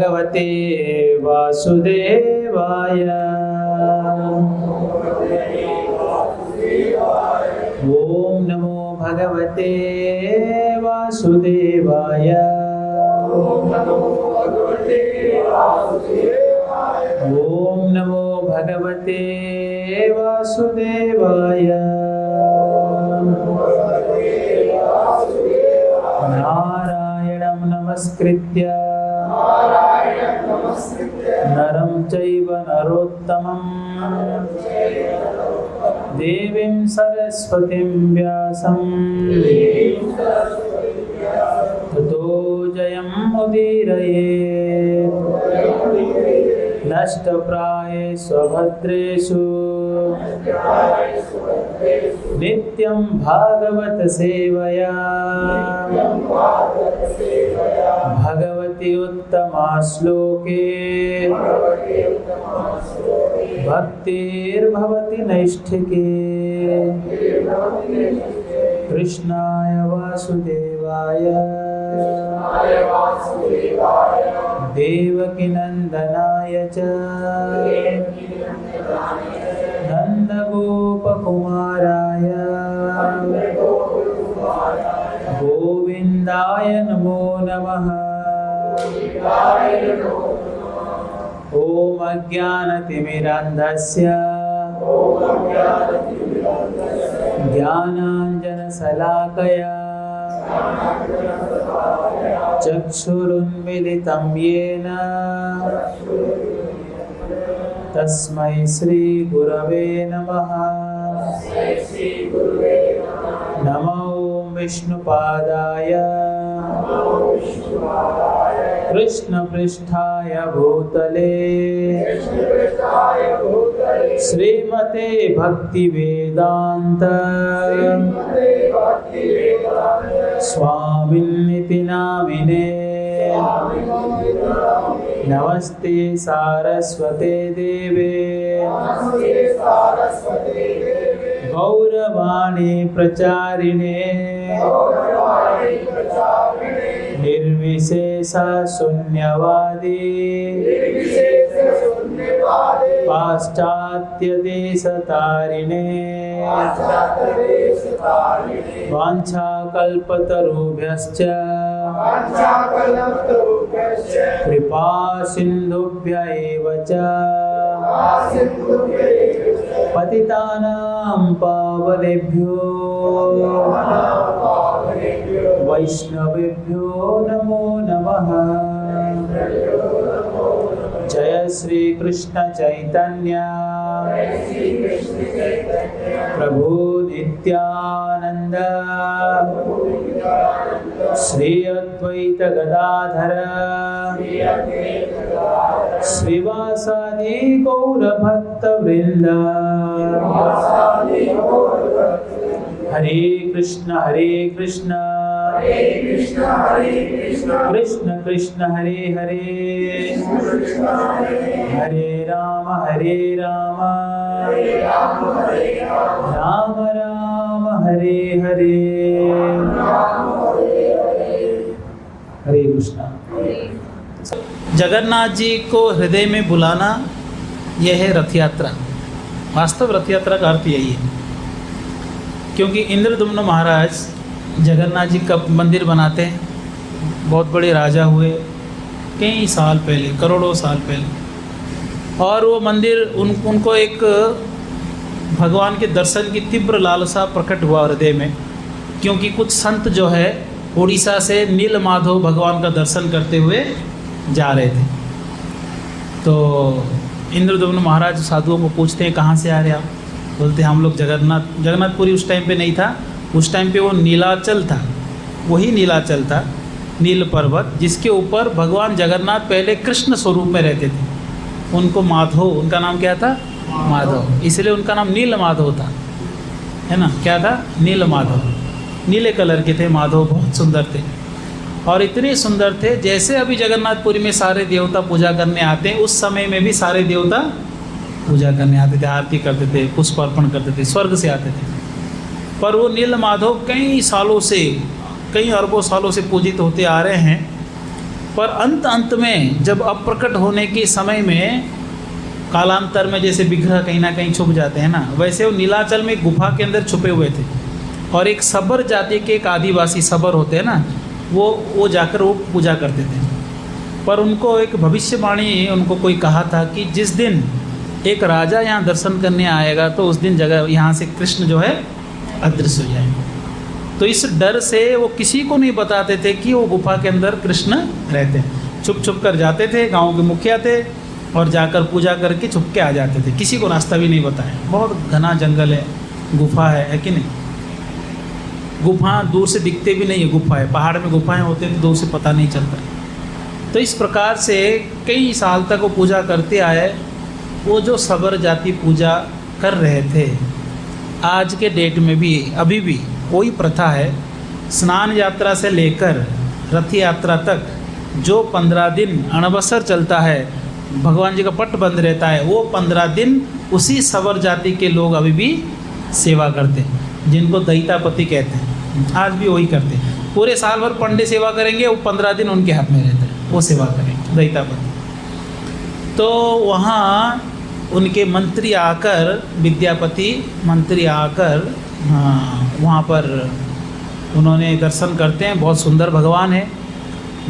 भगवते वासुदेवाय। ओम नमो भगवते वासुदेवाय। ओम नमो भगवते वासुदेवाय। नारायणं नमस्कृत्य नरं चैव नरोत्तमं देवीं सरस्वतीं व्यासं ततो जयमुदीरयेत्। नष्टप्रायेषु भद्रेषु नित्यं भागवत सेवया भगवति उत्तमा श्लोके भक्तिर्भवति नैष्ठिके। कृष्णाय वासुदेवाय देवकीनन्दनाय च नन्दगोपकुमाराय गोविन्दाय नमो नमः। ॐ अज्ञानतिमिरान्धस्य ज्ञानाञ्जनशलाकया चक्षुरुन्मिलितं येन तस्मै श्रीगुरवे नमः। नमो विष्णुपादाय कृष्णपृष्ठाय भूतले श्रीमते भक्तिवेदान्त स्वामिन्निति नामिने। नमस्ते सारस्वते देवे गौरवाणी प्रचारिणे निर्विशेष शून्यवादी पाश्चात्य देशतारिणे वाञ्छाकल्पतरुभ्यश्च कृपा सिन्धुभ्य एव च पतितानां पावनेभ्यो वैष्णवेभ्यो नमो नमः। जय श्री कृष्ण चैतन्य प्रभु नित्यानंद श्री अद्वैत गदाधर श्रीवासादि गौर भक्त वृंद। हरे कृष्ण कृष्ण कृष्ण हरे हरे हरे राम राम राम हरे हरे। हरे कृष्ण। जगन्नाथ जी को हृदय में बुलाना यह है रथ यात्रा। वास्तव रथ यात्रा का अर्थ यही है, क्योंकि इंद्रदुम्न महाराज जगन्नाथ जी का मंदिर बनाते हैं। बहुत बड़े राजा हुए कई साल पहले, करोड़ों साल पहले, और वो मंदिर उनको एक भगवान के दर्शन की तीव्र लालसा प्रकट हुआ हृदय में, क्योंकि कुछ संत जो है उड़ीसा से नीलमाधव भगवान का दर्शन करते हुए जा रहे थे। तो इंद्रदुम्न महाराज साधुओं को पूछते हैं कहाँ से आ रहे आप? बोलते हम लोग जगन्नाथपुरी उस टाइम पे नहीं था, उस टाइम पे वो नीलाचल था, वही नीलाचल था, नील पर्वत, जिसके ऊपर भगवान जगन्नाथ पहले कृष्ण स्वरूप में रहते थे। उनको माधव, उनका नाम क्या था? माधव, इसलिए उनका नाम नील माधव था, है ना? क्या था? नील माधव, नीले कलर के थे माधव, बहुत सुंदर थे। और इतने सुंदर थे, जैसे अभी जगन्नाथपुरी में सारे देवता पूजा करने आते हैं, उस समय में भी सारे देवता पूजा करने आते थे, आरती करते थे, पुष्प अर्पण करते थे, स्वर्ग से आते थे। पर वो नील माधव कई सालों से, कई अरबों सालों से पूजित होते आ रहे हैं, पर अंत में जब अप्रकट होने के समय में कालांतर में जैसे विग्रह कहीं ना कहीं छुप जाते हैं ना, वैसे वो नीलाचल में एक गुफा के अंदर छुपे हुए थे। और एक सबर जाति के एक आदिवासी सबर होते हैं ना, वो जाकर वो पूजा करते थे। पर उनको एक भविष्यवाणी उनको कोई कहा था कि जिस दिन एक राजा यहाँ दर्शन करने आएगा तो उस दिन जगह यहाँ से कृष्ण जो है अदृश्य हो जाएंगे। तो इस डर से वो किसी को नहीं बताते थे कि वो गुफा के अंदर कृष्ण रहते हैं। छुप छुप कर जाते थे, गांव के मुखिया थे, और जाकर पूजा करके छुप के आ जाते थे। किसी को रास्ता भी नहीं बताया। बहुत घना जंगल है, गुफा है कि नहीं? गुफा दूर से दिखते भी नहीं है, गुफा है। पहाड़ में गुफाएं होते हैं तो दूर से पता नहीं चलता। तो इस प्रकार से कई साल तक वो पूजा करते आए। वो जो सबर जाति पूजा कर रहे थे, आज के डेट में भी अभी भी वही प्रथा है। स्नान यात्रा से लेकर रथ यात्रा तक जो 15 दिन अणवसर चलता है, भगवान जी का पट बंद रहता है, वो 15 दिन उसी सबर जाति के लोग अभी भी सेवा करते हैं, जिनको दैतापति कहते हैं। आज भी वही करते हैं। पूरे साल भर पंडे सेवा करेंगे, वो 15 दिन उनके हाथ में रहता है, वो सेवा करेंगे दैतापति। तो वहाँ उनके मंत्री आकर, विद्यापति मंत्री आकर वहाँ पर उन्होंने दर्शन करते हैं। बहुत सुंदर भगवान है।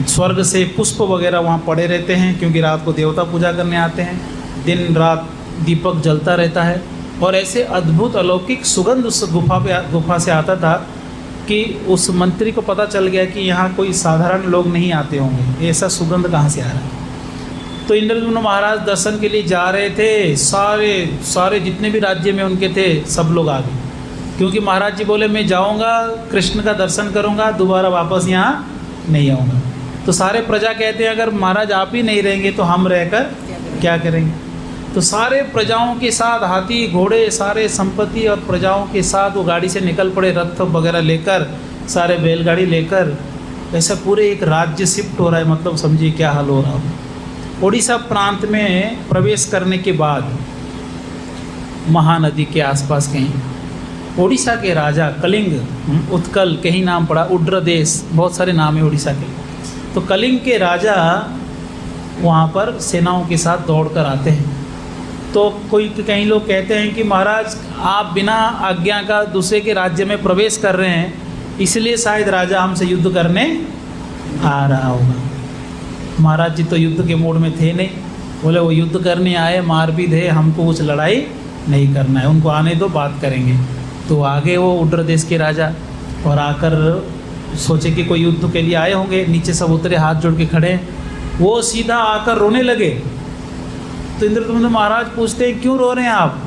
स्वर्ग से पुष्प वगैरह वहाँ पड़े रहते हैं, क्योंकि रात को देवता पूजा करने आते हैं। दिन रात दीपक जलता रहता है, और ऐसे अद्भुत अलौकिक सुगंध उस गुफा से आता था कि उस मंत्री को पता चल गया कि यहाँ कोई साधारण लोग नहीं आते होंगे, ऐसा सुगंध कहाँ से आ रहा है। तो इंद्रद्युम्न महाराज दर्शन के लिए जा रहे थे। सारे जितने भी राज्य में उनके थे सब लोग आ गए, क्योंकि महाराज जी बोले मैं जाऊंगा, कृष्ण का दर्शन करूंगा, दोबारा वापस यहाँ नहीं आऊँगा। तो सारे प्रजा कहते हैं अगर महाराज आप ही नहीं रहेंगे तो हम रहकर क्या करेंगे। तो सारे प्रजाओं के साथ, हाथी घोड़े सारे संपत्ति और प्रजाओं के साथ वो गाड़ी से निकल पड़े, रथ वगैरह लेकर, सारे बैलगाड़ी लेकर। ऐसा पूरे एक राज्य शिफ्ट हो रहा है। मतलब समझिए क्या हाल हो रहा है। उड़ीसा प्रांत में प्रवेश करने के बाद महानदी के आसपास कहीं उड़ीसा के राजा कलिंग, उत्कल कहीं नाम पड़ा, उड्रदेश, बहुत सारे नाम है उड़ीसा के। तो कलिंग के राजा वहाँ पर सेनाओं के साथ दौड़ कर आते हैं। तो कई लोग कहते हैं कि महाराज आप बिना आज्ञा का दूसरे के राज्य में प्रवेश कर रहे हैं, इसलिए शायद राजा हमसे युद्ध करने आ रहा होगा। महाराज जी तो युद्ध के मूड में थे नहीं। बोले वो युद्ध करने आए, मार भी दे, हमको कुछ लड़ाई नहीं करना है, उनको आने दो, बात करेंगे। तो आगे वो उड्र देश के राजा, और आकर सोचे कि कोई युद्ध के लिए आए होंगे। नीचे सब उतरे, हाथ जोड़ के खड़े। वो सीधा आकर रोने लगे। तो इंद्रद्युम्न महाराज पूछते हैं क्यों रो रहे हैं आप?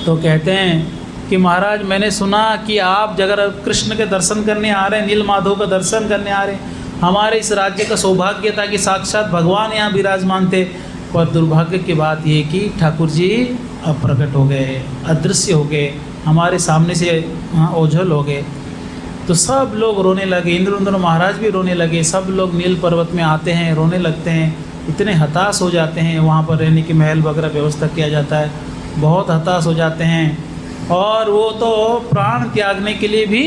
तो कहते हैं कि महाराज मैंने सुना कि आप जगह कृष्ण के दर्शन करने आ रहे हैं, नील माधव का दर्शन करने आ रहे हैं। हमारे इस राज्य का सौभाग्य था कि साक्षात भगवान यहाँ विराजमान थे, पर दुर्भाग्य की बात ये कि ठाकुर जी अप्रकट हो गए, अदृश्य हो गए, हमारे सामने से ओझल हो गए। तो सब लोग रोने लगे। इंद्रद्युम्न महाराज भी रोने लगे। सब लोग नील पर्वत में आते हैं, रोने लगते हैं, इतने हताश हो जाते हैं। वहाँ पर रहने की महल वगैरह व्यवस्था किया जाता है, बहुत हताश हो जाते हैं। और वो तो प्राण त्यागने के लिए भी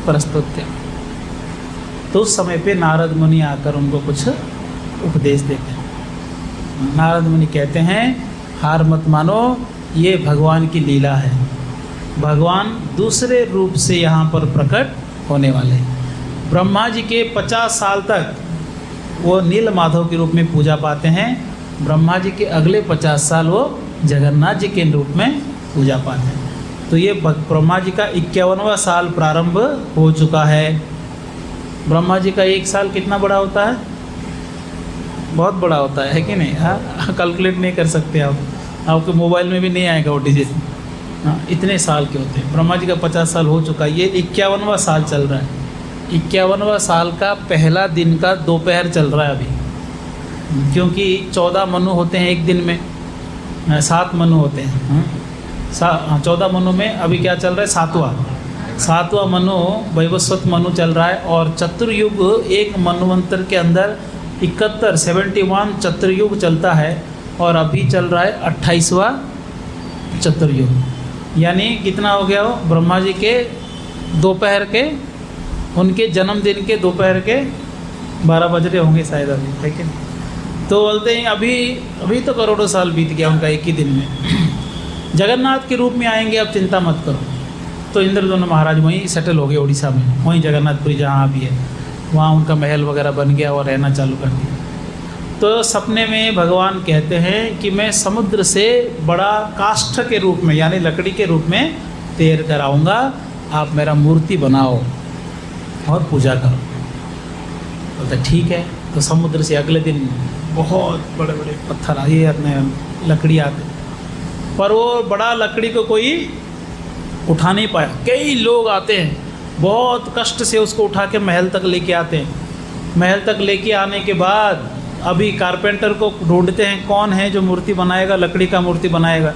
प्रस्तुत थे। तो उस समय पे नारद मुनि आकर उनको कुछ उपदेश देते हैं। नारद मुनि कहते हैं हार मत मानो, ये भगवान की लीला है। भगवान दूसरे रूप से यहाँ पर प्रकट होने वाले हैं। ब्रह्मा जी के 50 साल तक वो नील माधव के रूप में पूजा पाते हैं। ब्रह्मा जी के अगले 50 साल वो जगन्नाथ जी के रूप में पूजा पाते हैं। तो ये ब्रह्मा जी का 51वां साल प्रारंभ हो चुका है। ब्रह्मा जी का एक साल कितना बड़ा होता है? बहुत बड़ा होता है कि नहीं? हाँ, कैलकुलेट नहीं कर सकते आप, आपके मोबाइल में भी नहीं आएगा वो डिजिट। हाँ, इतने साल के होते हैं। ब्रह्मा जी का 50 साल हो चुका है, ये 51वां साल चल रहा है। 51वां साल का पहला दिन का दोपहर चल रहा है अभी, क्योंकि 14 मनु होते हैं एक दिन में, 7 मनु होते हैं। 14 मनु में अभी क्या चल रहा है? 7वां मनु वैवस्वत मनु चल रहा है। और चतुर्युग एक मन्वंतर के अंदर 71 चतुर्युग चलता है, और अभी चल रहा है 28वां चतुर्युग। यानी कितना हो गया हो? ब्रह्मा जी के दोपहर के, उनके जन्मदिन के दोपहर के 12 बज रहे होंगे शायद अभी, है कि नहीं? तो बोलते हैं अभी तो करोड़ों साल बीत गया उनका एक ही दिन में। जगन्नाथ के रूप में आएंगे, अब चिंता मत करो। तो इंद्रद्युम्न महाराज वहीं सेटल हो गए उड़ीसा में, वहीं जगन्नाथपुरी जहाँ अभी है, वहाँ उनका महल वगैरह बन गया और रहना चालू कर दिया। तो सपने में भगवान कहते हैं कि मैं समुद्र से बड़ा काष्ठ के रूप में यानी लकड़ी के रूप में तैर कर आऊँगा, आप मेरा मूर्ति बनाओ और पूजा करो। बोलते ठीक है। तो समुद्र से अगले दिन बहुत बड़े बड़े पत्थर आए, अपने लकड़ी आते, पर वो बड़ा लकड़ी को कोई उठा नहीं पाया। कई लोग आते हैं, बहुत कष्ट से उसको उठा के महल तक लेके आते हैं। महल तक लेके आने के बाद अभी कारपेंटर को ढूंढते हैं, कौन है जो मूर्ति बनाएगा, लकड़ी का मूर्ति बनाएगा।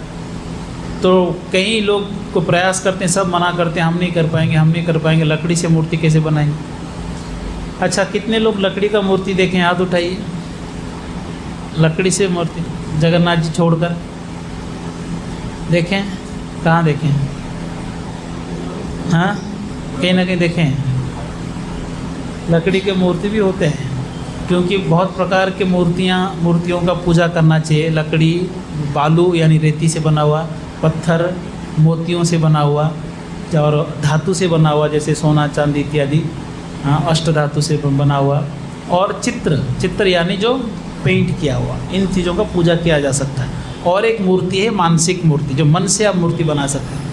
तो कई लोग को प्रयास करते हैं, सब मना करते हैं, हम नहीं कर पाएंगे, हम नहीं कर पाएंगे, लकड़ी से मूर्ति कैसे बनाएंगे। अच्छा, कितने लोग लकड़ी का मूर्ति देखें, हाथ उठाइए। लकड़ी से मूर्ति जगन्नाथ जी छोड़कर देखें, कहाँ देखें? हाँ, कहीं ना कहीं देखें। लकड़ी के मूर्ति भी होते हैं, क्योंकि बहुत प्रकार के मूर्तियों का पूजा करना चाहिए। लकड़ी, बालू यानी रेती से बना हुआ, पत्थर मोतियों से बना हुआ, और धातु से बना हुआ जैसे सोना चांदी इत्यादि, हाँ, अष्ट धातु से बना हुआ, और चित्र यानी जो पेंट किया हुआ, इन चीज़ों का पूजा किया जा सकता है। और एक मूर्ति है मानसिक मूर्ति, जो मन से आप मूर्ति बना सकते हैं।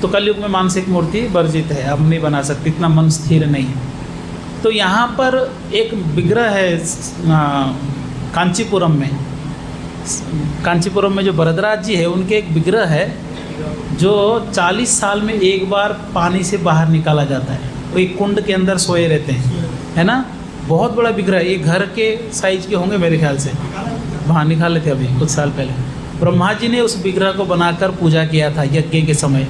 तो कलयुग में मानसिक मूर्ति वर्जित है, अब नहीं बना सकते, इतना मन स्थिर नहीं है। तो यहाँ पर एक विग्रह है कांचीपुरम में जो वरदराज जी है, उनके एक विग्रह है जो 40 साल में एक बार पानी से बाहर निकाला जाता है। वो एक कुंड के अंदर सोए रहते हैं, है ना। बहुत बड़ा विग्रह है, ये घर के साइज के होंगे मेरे ख्याल से, बाहर निकाले थे अभी कुछ साल पहले। ब्रह्मा जी ने उस विग्रह को बनाकर पूजा किया था यज्ञ के समय।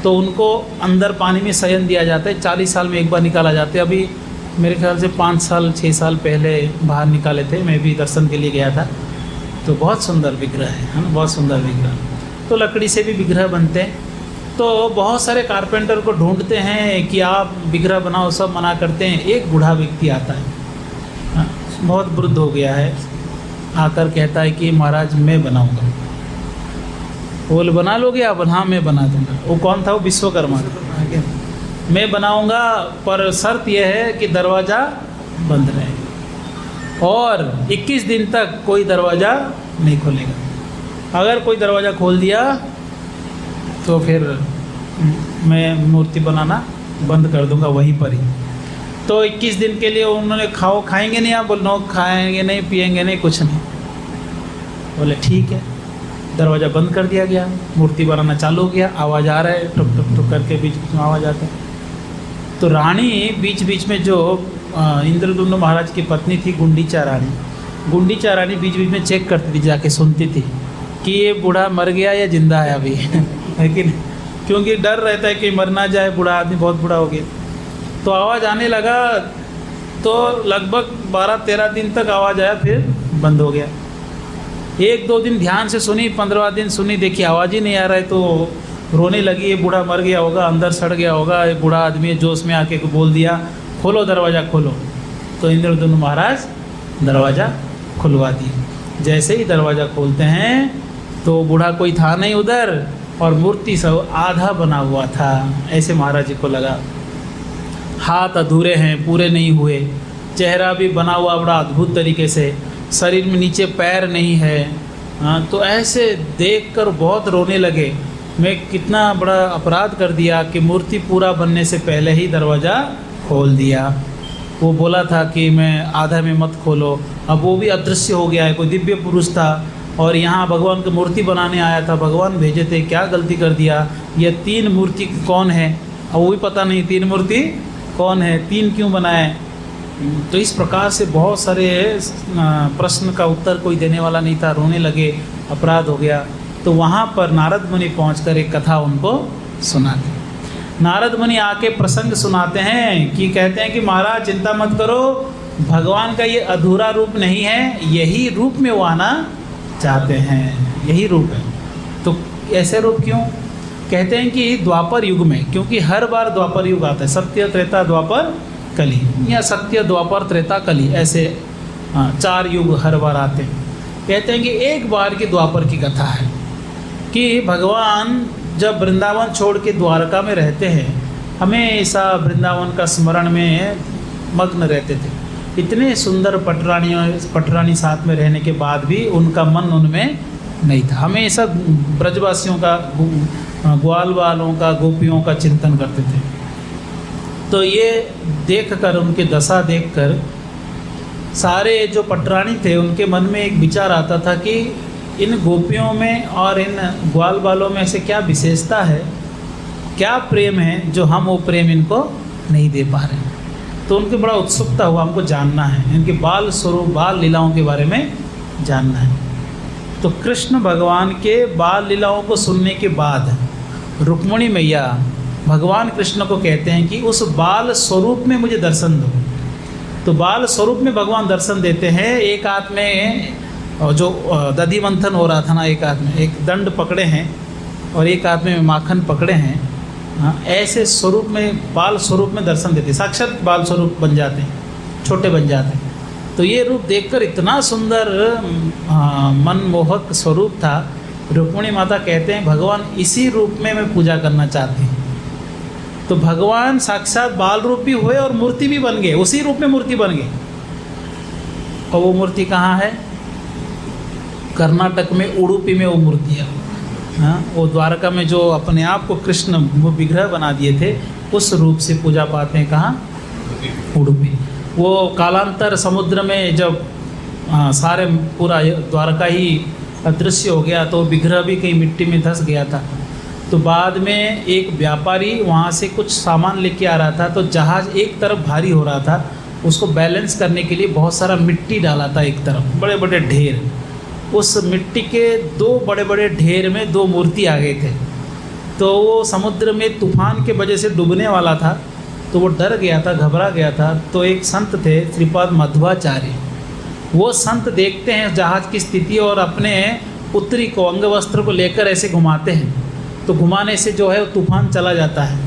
तो उनको अंदर पानी में शयन दिया जाता है, 40 साल में एक बार निकाला जाता है। अभी मेरे ख्याल से 5 साल 6 साल पहले बाहर निकाले थे, मैं भी दर्शन के लिए गया था। तो बहुत सुंदर विग्रह है ना, बहुत सुंदर विग्रह। तो लकड़ी से भी विग्रह बनते हैं। तो बहुत सारे कारपेंटर को ढूंढते हैं कि आप विग्रह बनाओ, सब मना करते हैं। एक बूढ़ा व्यक्ति आता है, हाँ, बहुत वृद्ध हो गया है, आकर कहता है कि महाराज मैं बनाऊंगा। बोल बना लोगे आप? हाँ मैं बना दूंगा। वो कौन था? वो विश्वकर्मा था। मैं बनाऊंगा, पर शर्त यह है कि दरवाज़ा बंद रहेगा और 21 दिन तक कोई दरवाज़ा नहीं खोलेगा। अगर कोई दरवाज़ा खोल दिया तो फिर मैं मूर्ति बनाना बंद कर दूंगा वहीं पर ही। तो 21 दिन के लिए उन्होंने खाएंगे नहीं, आप बोल नो, खाएंगे नहीं, पिएंगे नहीं, कुछ नहीं। बोले ठीक है। दरवाज़ा बंद कर दिया गया, मूर्ति बनाना चालू हो गया। आवाज़ आ रहा है, टुक टुक टुक करके बीच बीच में आवाज़ आता है। तो रानी बीच बीच में, जो इंद्रद्युम्न महाराज की पत्नी थी गुंडीचा रानी बीच बीच में चेक करती थी, जाके सुनती थी कि ये बूढ़ा मर गया या जिंदा है अभी है कि नहीं, क्योंकि डर रहता है कि मर ना जाए, बूढ़ा आदमी बहुत बूढ़ा हो गया। तो आवाज़ आने लगा, तो लगभग 12-13 दिन तक आवाज़ आया, फिर बंद हो गया। 1-2 दिन ध्यान से सुनी, 15वां दिन सुनी, देखी आवाज़ ही नहीं आ रहा है, तो रोने लगी। ये बूढ़ा मर गया होगा, अंदर सड़ गया होगा, ये बूढ़ा आदमी जोश में आके बोल दिया खोलो दरवाज़ा खोलो। तो इंद्रद्युम्न महाराज दरवाज़ा खुलवा दिए। जैसे ही दरवाज़ा खोलते हैं तो बूढ़ा कोई था नहीं उधर, और मूर्ति सब आधा बना हुआ था। ऐसे महाराज जी को लगा हाथ अधूरे हैं, पूरे नहीं हुए, चेहरा भी बना हुआ बड़ा अद्भुत तरीके से, शरीर में नीचे पैर नहीं है। हाँ, तो ऐसे देखकर बहुत रोने लगे, मैं कितना बड़ा अपराध कर दिया कि मूर्ति पूरा बनने से पहले ही दरवाज़ा खोल दिया। वो बोला था कि मैं आधा में मत खोलो, अब वो भी अदृश्य हो गया है। कोई दिव्य पुरुष था और यहाँ भगवान की मूर्ति बनाने आया था, भगवान भेजे थे, क्या गलती कर दिया। ये 3 मूर्ति कौन है, अब वो भी पता नहीं 3 मूर्ति कौन है, 3 क्यों बनाए। तो इस प्रकार से बहुत सारे प्रश्न का उत्तर कोई देने वाला नहीं था, रोने लगे, अपराध हो गया। तो वहाँ पर नारद मुनि पहुँचकर एक कथा उनको सुनाते। नारद मुनि आके प्रसंग सुनाते हैं कि कहते हैं कि महाराज चिंता मत करो, भगवान का ये अधूरा रूप नहीं है, यही रूप में वो आना चाहते हैं, यही रूप है। तो ऐसे रूप क्यों? कहते हैं कि द्वापर युग में, क्योंकि हर बार द्वापर युग आता है, सत्य त्रेता द्वापर कली, या सत्य द्वापर त्रेता कली, ऐसे 4 युग हर बार आते हैं। कहते हैं कि एक बार की द्वापर की कथा है कि भगवान जब वृंदावन छोड़ के द्वारका में रहते हैं, हमेशा वृंदावन का स्मरण में मग्न रहते थे। इतने सुंदर पटरानी साथ में रहने के बाद भी उनका मन उनमें नहीं था। हमेशा ब्रजवासियों का, ग्वाल वालों का, गोपियों का चिंतन करते थे। तो ये देखकर, उनके दशा देखकर सारे जो पटरानी थे उनके मन में एक विचार आता था कि इन गोपियों में और इन ग्वाल वालों में से क्या विशेषता है, क्या प्रेम है जो हम वो प्रेम इनको नहीं दे पा रहे हैं। तो उनके बड़ा उत्सुकता हुआ, हमको जानना है, इनके बाल स्वरूप, बाल लीलाओं के बारे में जानना है। तो कृष्ण भगवान के बाल लीलाओं को सुनने के बाद रुक्मिणी मैया भगवान कृष्ण को कहते हैं कि उस बाल स्वरूप में मुझे दर्शन दो। तो बाल स्वरूप में भगवान दर्शन देते हैं। एक हाथ में जो दधि मंथन हो रहा था ना, एक हाथ में एक दंड पकड़े हैं और एक हाथ में माखन पकड़े हैं। हाँ, ऐसे स्वरूप में, बाल स्वरूप में दर्शन देते, साक्षात बाल स्वरूप बन जाते हैं, छोटे बन जाते हैं। तो ये रूप देखकर इतना सुंदर मनमोहक स्वरूप था। रुक्मिणी माता कहते हैं भगवान इसी रूप में मैं पूजा करना चाहती हूँ। तो भगवान साक्षात बाल रूप भी हुए और मूर्ति भी बन गए, उसी रूप में मूर्ति बन गई। और वो मूर्ति कहाँ है? कर्नाटक में उडुपी में वो मूर्ति है। हाँ, वो द्वारका में जो अपने आप को कृष्ण वो विग्रह बना दिए थे, उस रूप से पूजा पाते हैं। कहाँ? उडुपी। वो कालांतर समुद्र में जब सारे पूरा द्वारका ही अदृश्य हो गया तो विग्रह भी कहीं मिट्टी में धंस गया था। तो बाद में एक व्यापारी वहाँ से कुछ सामान लेके आ रहा था, तो जहाज़ एक तरफ भारी हो रहा था, उसको बैलेंस करने के लिए बहुत सारा मिट्टी डाला था एक तरफ, बड़े बड़े ढेर। उस मिट्टी के 2 बड़े बड़े ढेर में 2 मूर्ति आ गए थे। तो वो समुद्र में तूफान के वजह से डूबने वाला था, तो वो डर गया था, घबरा गया था। तो एक संत थे श्रीपाद मध्वाचार्य, वो संत देखते हैं जहाज़ की स्थिति और अपने पुत्री को, अंग वस्त्र को लेकर ऐसे घुमाते हैं। तो घुमाने से जो है वो तूफान चला जाता है।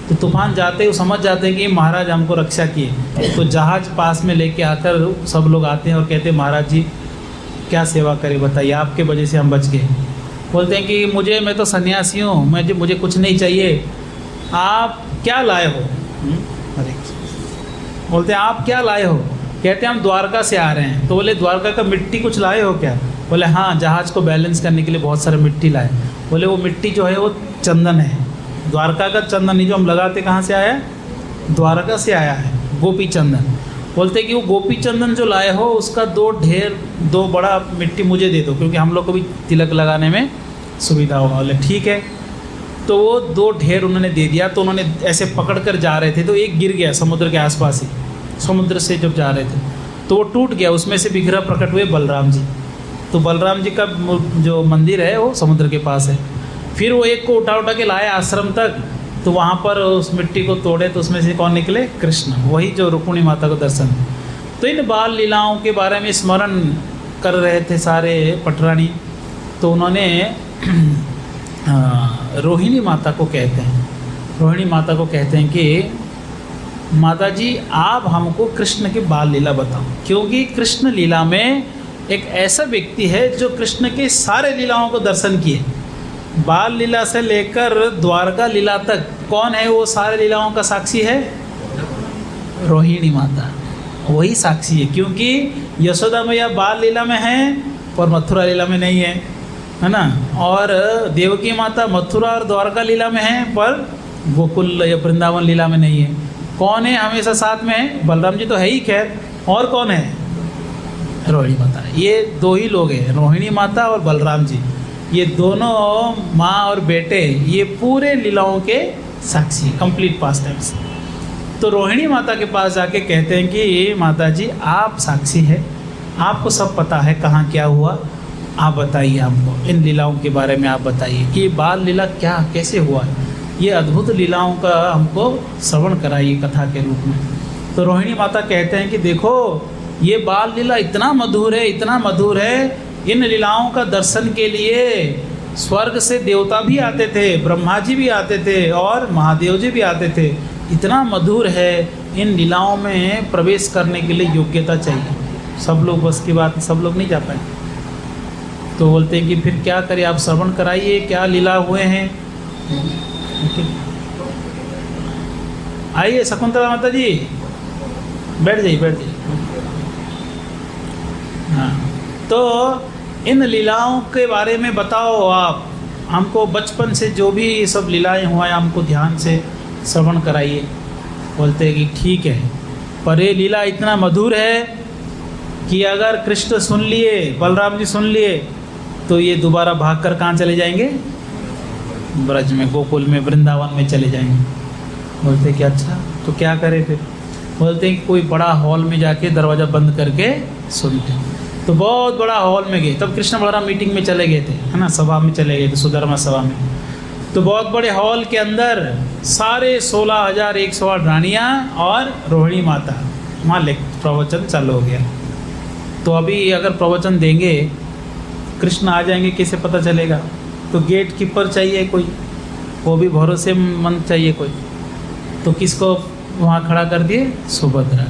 तो तूफान जाते ही वो समझ जाते हैं कि महाराज हमको रक्षा किए। तो जहाज़ पास में लेके आकर सब लोग आते हैं और कहते हैं महाराज जी क्या सेवा करें बताइए, आपके वजह से हम बच गए। बोलते हैं कि मैं तो सन्यासी हूँ, मुझे कुछ नहीं चाहिए, आप क्या लाए हो? अरे बोलते हैं आप क्या लाए हो? कहते हैं हम द्वारका से आ रहे हैं। तो बोले द्वारका का मिट्टी कुछ लाए हो क्या? बोले हाँ, जहाज़ को बैलेंस करने के लिए बहुत सारे मिट्टी लाए। बोले वो मिट्टी जो है वो चंदन है, द्वारका का चंदन ही जो हम लगाते कहाँ से आया है? द्वारका से आया है, गोपी चंदन। बोलते कि वो गोपी चंदन जो लाए हो उसका 2 ढेर, 2 बड़ा मिट्टी मुझे दे दो, क्योंकि हम लोग को भी तिलक लगाने में सुविधा होगा। बोले ठीक है। तो वो 2 ढेर उन्होंने दे दिया। तो उन्होंने ऐसे पकड़ कर जा रहे थे, तो एक गिर गया समुद्र के आसपास ही। समुद्र से जब जा रहे थे तो वो टूट गया, उसमें से विग्रह प्रकट हुए बलराम जी। तो बलराम जी का जो मंदिर है वो समुद्र के पास है। फिर वो एक को उठा के लाए आश्रम तक, तो वहाँ पर उस मिट्टी को तोड़े तो उसमें से कौन निकले? कृष्ण, वही जो रुक्मिणी माता को दर्शन। तो इन बाल लीलाओं के बारे में स्मरण कर रहे थे सारे पटरानी। तो उन्होंने रोहिणी माता को कहते हैं, रोहिणी माता को कहते हैं कि माता जी आप हमको कृष्ण की बाल लीला बताओ, क्योंकि कृष्ण लीला में एक ऐसा व्यक्ति है जो कृष्ण के सारे लीलाओं को दर्शन किए, बाल लीला से लेकर द्वारका लीला तक। कौन है वो सारे लीलाओं का साक्षी है? रोहिणी माता, वही साक्षी है। क्योंकि यशोदा मैया बाल लीला में है और मथुरा लीला में नहीं है ना। और देवकी माता मथुरा और द्वारका लीला में है पर गोकुल या वृंदावन लीला में नहीं है। कौन है हमेशा साथ में है? बलराम जी तो है ही, खैर और कौन है? रोहिणी माता। ये 2 ही लोग हैं, रोहिणी माता और बलराम जी। ये दोनों माँ और बेटे ये पूरे लीलाओं के साक्षी, कंप्लीट पास्ट टाइम्स। तो रोहिणी माता के पास जाके कहते हैं कि माता जी आप साक्षी है, आपको सब पता है कहाँ क्या हुआ, आप बताइए हमको इन लीलाओं के बारे में। आप बताइए कि बाल लीला क्या कैसे हुआ, ये अद्भुत लीलाओं का हमको श्रवण कराइए कथा के रूप में। तो रोहिणी माता कहते हैं कि देखो ये बाल लीला इतना मधुर है, इतना मधुर है, इन लीलाओं का दर्शन के लिए स्वर्ग से देवता भी आते थे, ब्रह्मा जी भी आते थे और महादेव जी भी आते थे। इतना मधुर है, इन लीलाओं में प्रवेश करने के लिए योग्यता चाहिए। सब लोग बस की बात, सब लोग नहीं जा पाए। तो बोलते हैं कि फिर क्या करें, आप श्रवण कराइए क्या लीला हुए हैं। आइए शकुंतला माता जी, बैठ जाइए बैठ जाइए। हाँ, तो इन लीलाओं के बारे में बताओ आप हमको, बचपन से जो भी सब लीलाएं हुआ है हमको ध्यान से श्रवण कराइए। बोलते हैं कि ठीक है, पर ये लीला इतना मधुर है कि अगर कृष्ण सुन लिए, बलराम जी सुन लिए, तो ये दोबारा भागकर कहाँ चले जाएंगे, ब्रज में, गोकुल में, वृंदावन में चले जाएंगे। बोलते कि अच्छा तो क्या करें फिर। बोलते हैं कि कोई बड़ा हॉल में जाके दरवाज़ा बंद करके सुनते। तो बहुत बड़ा हॉल में गए, तब कृष्ण बलराम मीटिंग में चले गए थे, है ना, सभा में चले गए थे, सुधर्मा सभा में। तो बहुत बड़े हॉल के अंदर सारे 16,108 रानियाँ और रोहिणी माता वहाँ प्रवचन चालू हो गया। तो अभी अगर प्रवचन देंगे, कृष्ण आ जाएंगे कैसे पता चलेगा। तो गेट कीपर चाहिए कोई, वो भी भरोसेमंद चाहिए कोई। तो किसको वहाँ खड़ा कर दिए, सुभद्रा।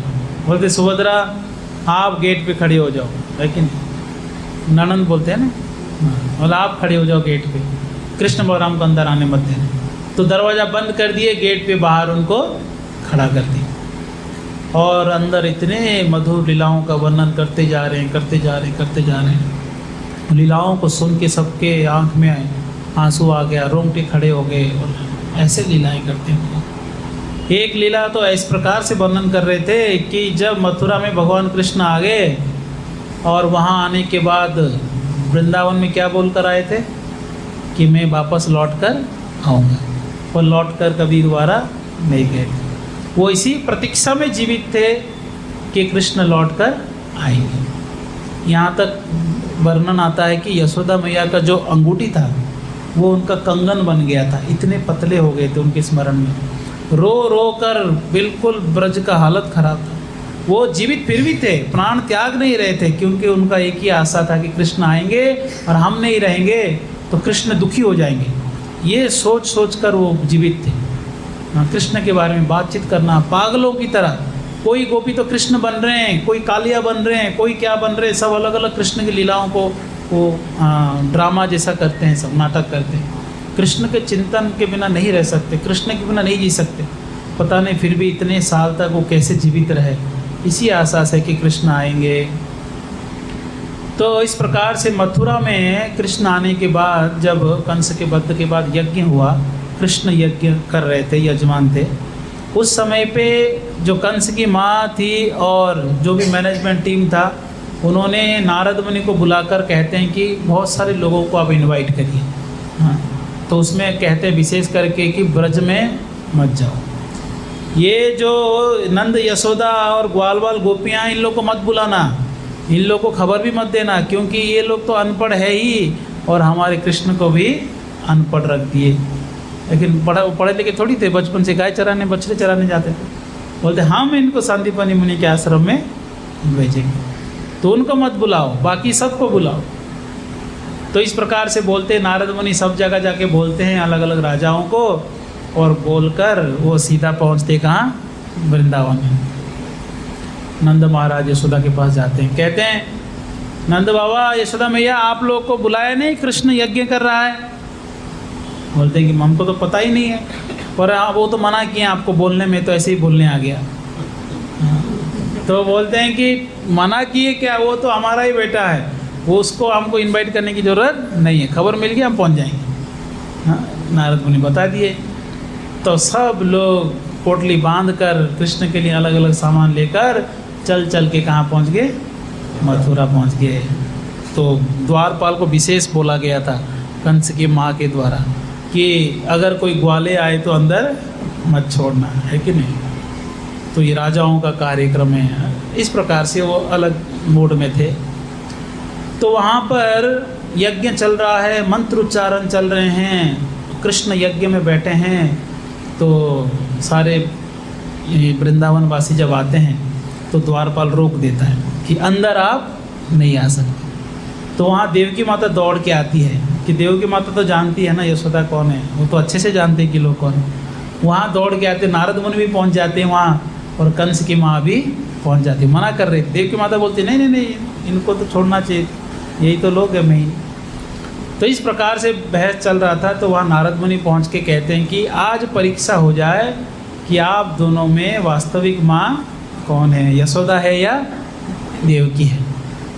बोलते सुभद्रा आप गेट पे खड़ी हो जाओ, लेकिन ननंद बोलते हैं ना, बोला आप खड़े हो जाओ गेट पे, कृष्ण बलराम को अंदर आने मत देना। तो दरवाज़ा बंद कर दिए, गेट पे बाहर उनको खड़ा कर दिया। और अंदर इतने मधुर लीलाओं का वर्णन करते जा रहे हैं, करते जा रहे हैं, करते जा रहे हैं। लीलाओं को सुन के सबके आँख में आंसू आ गया, रोंगटे खड़े हो गए, और ऐसे लीलाएं करते हैं। एक लीला तो इस प्रकार से वर्णन कर रहे थे कि जब मथुरा में भगवान कृष्ण आ गए और वहाँ आने के बाद वृंदावन में क्या बोल कर आए थे कि मैं वापस लौट कर आऊँगा, और लौट कर कभी दोबारा नहीं गए। वो इसी प्रतीक्षा में जीवित थे कि कृष्ण लौट कर आएंगे। यहाँ तक वर्णन आता है कि यशोदा मैया का जो अंगूठी था वो उनका कंगन बन गया था, इतने पतले हो गए थे उनके स्मरण में। रो रो कर बिल्कुल ब्रज का हालत खराब था। वो जीवित फिर भी थे, प्राण त्याग नहीं रहे थे, क्योंकि उनका एक ही आशा था कि कृष्ण आएंगे और हम नहीं रहेंगे तो कृष्ण दुखी हो जाएंगे। ये सोच सोच कर वो जीवित थे। कृष्ण के बारे में बातचीत करना पागलों की तरह, कोई गोपी तो कृष्ण बन रहे हैं, कोई कालिया बन रहे हैं, कोई क्या बन रहे हैं, सब अलग अलग कृष्ण की लीलाओं को वो ड्रामा जैसा करते हैं, सब नाटक करते हैं। कृष्ण के चिंतन के बिना नहीं रह सकते, कृष्ण के बिना नहीं जी सकते। पता नहीं फिर भी इतने साल तक वो कैसे जीवित रहे, इसी आशा से कि कृष्ण आएंगे। तो इस प्रकार से मथुरा में कृष्ण आने के बाद, जब कंस के वध के बाद यज्ञ हुआ, कृष्ण यज्ञ कर रहे थे, यजमान थे। उस समय पे जो कंस की माँ थी और जो भी मैनेजमेंट टीम था, उन्होंने नारद मुनि को बुलाकर कहते हैं कि बहुत सारे लोगों को आप इनवाइट करिए। हाँ, तो उसमें कहते हैं विशेष करके कि ब्रज में मत जाओ। ये जो नंद यशोदा और ग्वाल बाल गोपियाँ, इन लोग को मत बुलाना, इन लोग को खबर भी मत देना, क्योंकि ये लोग तो अनपढ़ है ही और हमारे कृष्ण को भी अनपढ़ रख दिए। लेकिन पढ़े लिखे थोड़ी थे, बचपन से गाय चराने बछड़े चराने जाते थे। बोलते हम इनको सांदीपनि मुनि के आश्रम में भेजेंगे, तो उनको मत बुलाओ, बाकी सबको बुलाओ। तो इस प्रकार से बोलते नारद मुनि सब जगह जाके बोलते हैं अलग अलग राजाओं को, और बोलकर वो सीधा पहुंचते कहाँ, वृंदावन में। नंद महाराज यशोदा के पास जाते हैं, कहते हैं नंद बाबा, यशोदा मैया, आप लोग को बुलाया नहीं, कृष्ण यज्ञ कर रहा है। बोलते हैं कि हमको तो पता ही नहीं है, पर वो तो मना किए आपको बोलने में, तो ऐसे ही बोलने आ गया। तो बोलते हैं कि मना किए क्या, वो तो हमारा ही बेटा है, वो उसको हमको इनवाइट करने की ज़रूरत नहीं है, खबर मिल गई हम पहुंच जाएंगे। हाँ, नारद मुनि बता दिए। तो सब लोग पोटली बांध कर कृष्ण के लिए अलग अलग सामान लेकर चल चल के कहाँ पहुँच गए, मथुरा पहुँच गए। तो द्वारपाल को विशेष बोला गया था कंस की माँ के द्वारा कि अगर कोई ग्वाले आए तो अंदर मत छोड़ना, है कि नहीं। तो ये राजाओं का कार्यक्रम है। इस प्रकार से वो अलग मूड में थे। तो वहाँ पर यज्ञ चल रहा है, मंत्र उच्चारण चल रहे हैं, कृष्ण यज्ञ में बैठे हैं। तो सारे वृंदावन वासी जब आते हैं तो द्वारपाल रोक देता है कि अंदर आप नहीं आ सकते। तो वहाँ देवकी माता दौड़ के आती है कि देवकी माता तो जानती है ना यशोदा कौन है, वो तो अच्छे से जानते हैं कि लोग कौन है। वहाँ दौड़ के आते, नारद मुनि भी पहुँच जाते हैं वहाँ, और कंस की माँ भी पहुँच जाती है। मना कर रहे थे, देवकी माता बोलती नहीं नहीं नहीं, इनको तो छोड़ना चाहिए, यही तो लोग हैं मेन। तो इस प्रकार से बहस चल रहा था। तो वहाँ नारद मुनि पहुँच के कहते हैं कि आज परीक्षा हो जाए कि आप दोनों में वास्तविक माँ कौन है, यशोदा है या देवकी है।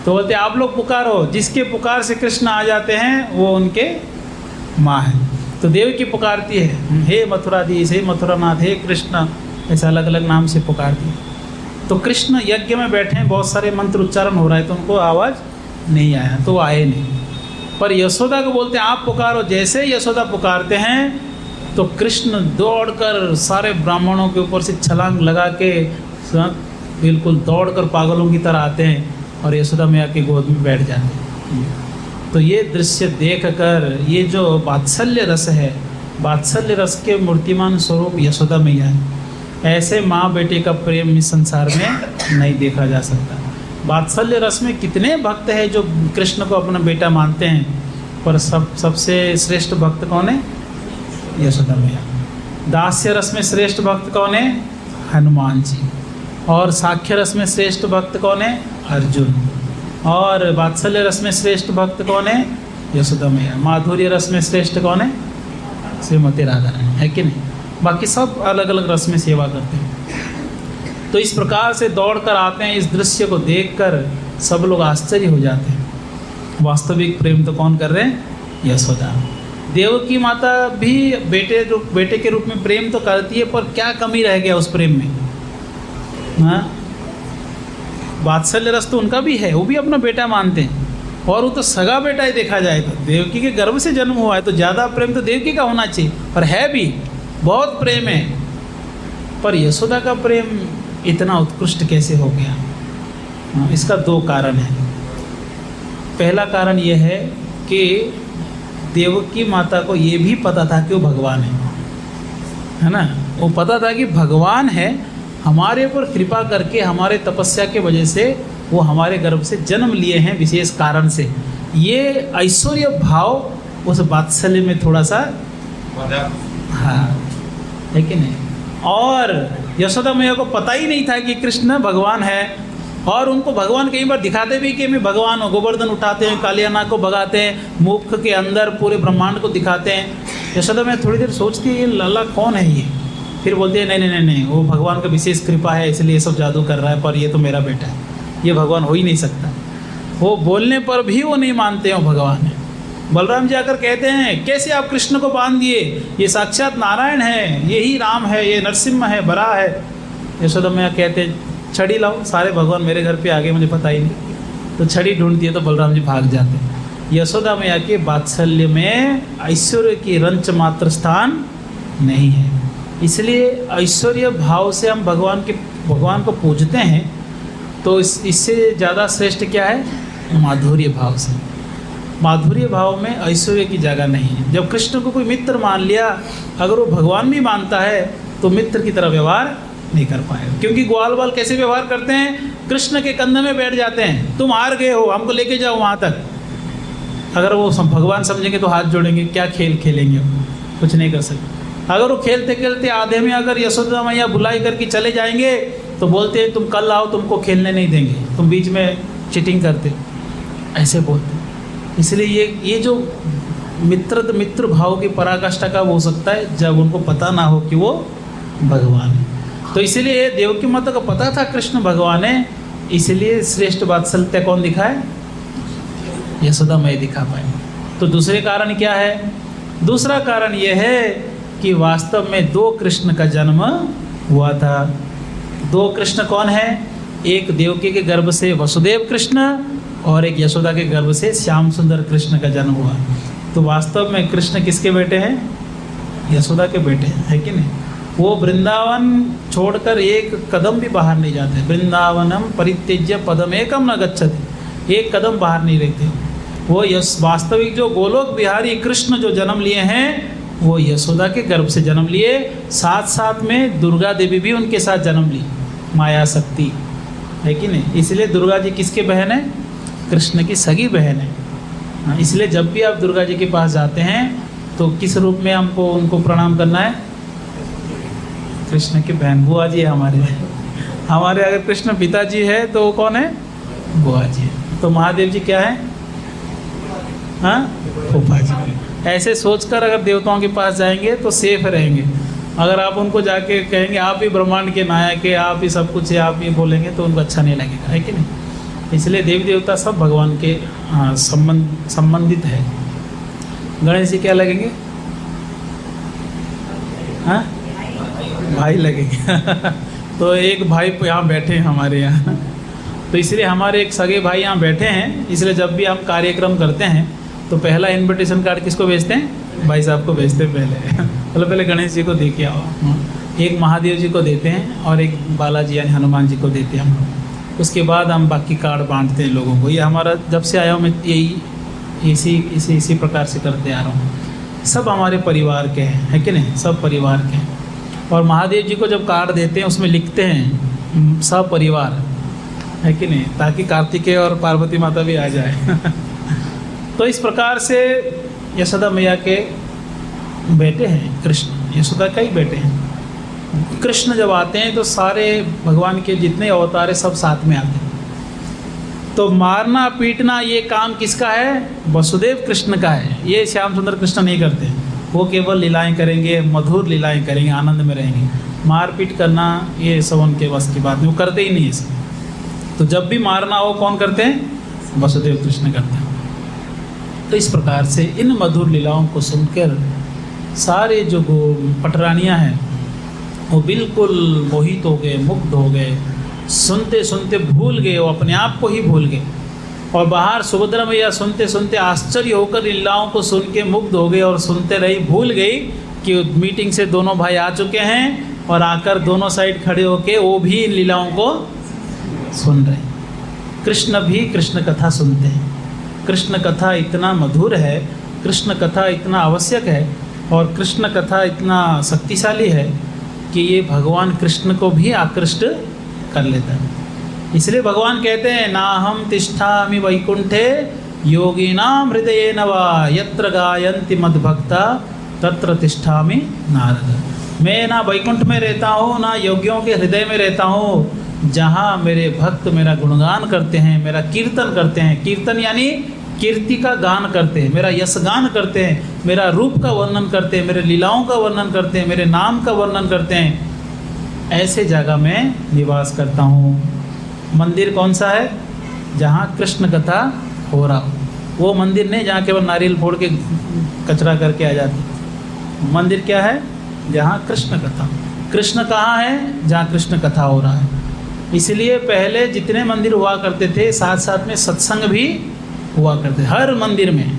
तो बोलते आप लोग पुकारो, जिसके पुकार से कृष्ण आ जाते हैं वो उनके माँ है। तो देवकी पुकारती है, हे मथुराधीश, हे मथुरानाथ, हे कृष्ण, ऐसे अलग अलग नाम से पुकारती है। तो कृष्ण यज्ञ में बैठे हैं, बहुत सारे मंत्र उच्चारण हो रहा है, तो उनको आवाज़ नहीं आया, तो वो आए नहीं। पर यशोदा को बोलते हैं आप पुकारो। जैसे यशोदा पुकारते हैं तो कृष्ण दौड़कर सारे ब्राह्मणों के ऊपर से छलांग लगा के बिल्कुल दौड़कर पागलों की तरह आते हैं और यशोदा मैया की गोद में बैठ जाते हैं। तो ये दृश्य देखकर, ये जो वात्सल्य रस है, वात्सल्य रस के मूर्तिमान स्वरूप यशोदा मैया है। ऐसे माँ बेटे का प्रेम इस संसार में नहीं देखा जा सकता। वात्सल्य रस में कितने भक्त हैं जो कृष्ण को अपना बेटा मानते हैं, पर सबसे श्रेष्ठ भक्त कौन है? यशोदा मैया। दास्य रस में श्रेष्ठ भक्त कौन है? हनुमान जी। और साख्य रस में श्रेष्ठ भक्त कौन है? अर्जुन। और वात्सल्य रस में श्रेष्ठ भक्त कौन है? यशोदा मैया। माधुर्य रस में श्रेष्ठ कौन है? श्रीमती राधा रानी, है कि नहीं? बाकी सब अलग अलग रस में सेवा करते हैं। तो इस प्रकार से दौड़ कर आते हैं। इस दृश्य को देखकर सब लोग आश्चर्य हो जाते हैं। वास्तविक प्रेम तो कौन कर रहे हैं? यशोदा। देवकी माता भी बेटे के रूप में प्रेम तो करती है, पर क्या कमी रह गया उस प्रेम में? हाँ, वात्सल्य रस तो उनका भी है, वो भी अपना बेटा मानते हैं, और वो तो सगा बेटा ही देखा जाए तो देवकी के गर्भ से जन्म हुआ है, तो ज़्यादा प्रेम तो देवकी का होना चाहिए, और है भी, बहुत प्रेम है। पर यशोदा का प्रेम इतना उत्कृष्ट कैसे हो गया? हाँ, इसका दो कारण है। पहला कारण यह है कि देवकी माता को ये भी पता था कि वो भगवान है ना? वो पता था कि भगवान है, हमारे ऊपर कृपा करके, हमारे तपस्या के वजह से वो हमारे गर्भ से जन्म लिए हैं विशेष कारण से। ये ऐश्वर्य भाव उस वात्सल्य में थोड़ा सा, हाँ, है कि नहीं? और यशोदा मैया को पता ही नहीं था कि कृष्ण भगवान है, और उनको भगवान कई बार दिखाते भी कि मैं भगवान हूँ। गोवर्धन उठाते हैं, कालियाना को भगाते हैं, मुख के अंदर पूरे ब्रह्मांड को दिखाते हैं। यशोदा मैया थोड़ी देर सोचती है ये लाला कौन है ये, फिर बोलती है नहीं नहीं नहीं नहीं, वो भगवान का विशेष कृपा है इसलिए ये सब जादू कर रहा है, पर ये तो मेरा बेटा है, ये भगवान हो ही नहीं सकता। वो बोलने पर भी वो नहीं मानते हो भगवान है। बलराम जी आकर कहते हैं कैसे आप कृष्ण को बांध दिए, ये साक्षात नारायण है, यही राम है, ये नरसिम्हा है, बरा है। यशोदा मैया कहते हैं छड़ी लाओ, सारे भगवान मेरे घर पे आ गए, मुझे पता ही नहीं। तो छड़ी ढूंढती है तो बलराम जी भाग जाते हैं। यशोदा मैया के वात्सल्य में ऐश्वर्य की रंच मात्र स्थान नहीं है, इसलिए ऐश्वर्य भाव से हम भगवान को पूजते हैं। तो इससे ज़्यादा श्रेष्ठ क्या है? माधुर्य भाव से। माधुर्य भाव में ऐश्वर्य की जगह नहीं है। जब कृष्ण को कोई मित्र मान लिया, अगर वो भगवान भी मानता है तो मित्र की तरह व्यवहार नहीं कर पाएगा, क्योंकि ग्वाल बाल कैसे व्यवहार करते हैं? कृष्ण के कंधे में बैठ जाते हैं, तुम हार गए हो, हमको लेके जाओ वहाँ तक। अगर वो भगवान समझेंगे तो हाथ जोड़ेंगे, क्या खेल खेलेंगे? कुछ नहीं कर सकते। अगर वो खेलते खेलते आधे में अगर यशोदा मैया बुलाई करके चले जाएंगे तो बोलते हैं तुम कल आओ, तुमको खेलने नहीं देंगे, तुम बीच में चीटिंग करते, ऐसे बोलते। इसलिए ये जो मित्र भाव की पराकाष्ठा का हो सकता है जब उनको पता ना हो कि वो भगवान है। तो इसलिए देवकी माता को पता था कृष्ण भगवान है, इसलिए श्रेष्ठ वात्सल्य कौन दिखाए? यशोदा मैया दिखा पाए। तो दूसरे कारण क्या है? दूसरा कारण यह है कि वास्तव में दो कृष्ण का जन्म हुआ था। दो कृष्ण कौन है? एक देवकी के गर्भ से वसुदेव कृष्ण, और एक यशोदा के गर्भ से श्याम सुंदर कृष्ण का जन्म हुआ। तो वास्तव में कृष्ण किसके बेटे हैं? यशोदा के बेटे हैं, है कि नहीं? वो वृंदावन छोड़कर एक कदम भी बाहर नहीं जाते। वृंदावनम परित्यज्य पदम एकम न गच्छति, एक कदम बाहर नहीं रहते। वो वास्तविक जो गोलोक बिहारी कृष्ण जो जन्म लिए हैं वो यशोदा के गर्भ से जन्म लिए, साथ साथ में दुर्गा देवी भी उनके साथ जन्म ली, माया शक्ति, है कि नहीं? इसलिए दुर्गा जी किसके बहन है? कृष्ण की सगी बहन है। इसलिए जब भी आप दुर्गा जी के पास जाते हैं तो किस रूप में हमको उनको प्रणाम करना है? कृष्ण की बहन बुआ जी है हमारे अगर कृष्ण पिताजी है तो वो कौन है? बुआ जी है। तो महादेव जी क्या है? हाँ, फूफा जी। ऐसे सोचकर अगर देवताओं के पास जाएंगे तो सेफ रहेंगे। अगर आप उनको जाके कहेंगे आप ही ब्रह्मांड के नायक है, आप ही सब कुछ है, आप ही बोलेंगे तो उनको अच्छा नहीं लगेगा, है कि नहीं? इसलिए देवी देवता सब भगवान के संबंधित है। गणेश जी क्या लगेंगे? हाँ, भाई लगेंगे। तो एक भाई यहाँ बैठे हैं हमारे यहाँ, तो इसलिए हमारे एक सगे भाई यहाँ बैठे हैं। इसलिए जब भी हम कार्यक्रम करते हैं तो पहला इनविटेशन कार्ड किसको भेजते हैं? भाई साहब को भेजते हैं पहले। मतलब पहले गणेश जी को दे के आओ, एक महादेव जी को देते हैं और एक बालाजी यानी हनुमान जी को देते हैं हम लोग। उसके बाद हम बाकी कार्ड बांटते हैं लोगों को। ये हमारा जब से आया हूँ मैं यही इसी प्रकार से करते आ रहा हूँ। सब हमारे परिवार के हैं, है कि नहीं? सब परिवार के हैं। और महादेव जी को जब कार्ड देते हैं उसमें लिखते हैं सब परिवार, है कि नहीं? ताकि कार्तिकेय और पार्वती माता भी आ जाए। तो इस प्रकार से यशोदा मैया के बेटे हैं कृष्ण, यशोदा का ही बेटे हैं। कृष्ण जब आते हैं तो सारे भगवान के जितने अवतार हैं सब साथ में आते हैं। तो मारना पीटना ये काम किसका है? वसुदेव कृष्ण का है। ये श्याम सुंदर कृष्ण नहीं करते। वो केवल लीलाएं करेंगे, मधुर लीलाएं करेंगे, आनंद में रहेंगे। मारपीट करना ये सब उनके बस की बात नहीं, वो करते ही नहीं इसे। तो जब भी मारना हो कौन करते हैं? वसुदेव कृष्ण करते हैं। तो इस प्रकार से इन मधुर लीलाओं को सुनकर सारे जो पटरानियाँ हैं वो बिल्कुल मोहित हो गए, मुग्ध हो गए। सुनते सुनते भूल गए, वो अपने आप को ही भूल गए। और बाहर सुभद्रा मैया सुनते सुनते आश्चर्य होकर लीलाओं को सुन के मुग्ध हो गए और सुनते रही, भूल गई कि मीटिंग से दोनों भाई आ चुके हैं और आकर दोनों साइड खड़े होके वो भी इन लीलाओं को सुन रहे। कृष्ण भी कृष्ण कथा सुनते हैं। कृष्ण कथा इतना मधुर है, कृष्ण कथा इतना आवश्यक है और कृष्ण कथा इतना शक्तिशाली है कि ये भगवान कृष्ण को भी आकृष्ट कर लेता है। इसलिए भगवान कहते हैं ना हम तिष्ठामि वैकुंठे योगिनाम हृदयेन वा यत्र गायन्ति मद्भक्ता तत्र तिष्ठामि नारद। मैं ना वैकुंठ में रहता हूँ ना योगियों के हृदय में रहता हूँ, जहाँ मेरे भक्त मेरा गुणगान करते हैं, मेरा कीर्तन करते हैं। कीर्तन यानी कीर्ति का गान करते हैं, मेरा यश गान करते हैं, मेरा रूप का वर्णन करते हैं, मेरे लीलाओं का वर्णन करते हैं, मेरे नाम का वर्णन करते हैं। ऐसे जगह में निवास करता हूँ। मंदिर कौन सा है? जहाँ कृष्ण कथा हो रहा हो। वो मंदिर नहीं जहाँ केवल नारियल फोड़ के कचरा करके आ जाते। मंदिर क्या है? जहाँ कृष्ण कथा। कृष्ण कहाँ है? जहाँ कृष्ण कथा हो रहा है। इसलिए पहले जितने मंदिर हुआ करते थे साथ साथ में सत्संग भी हुआ करते हर मंदिर में।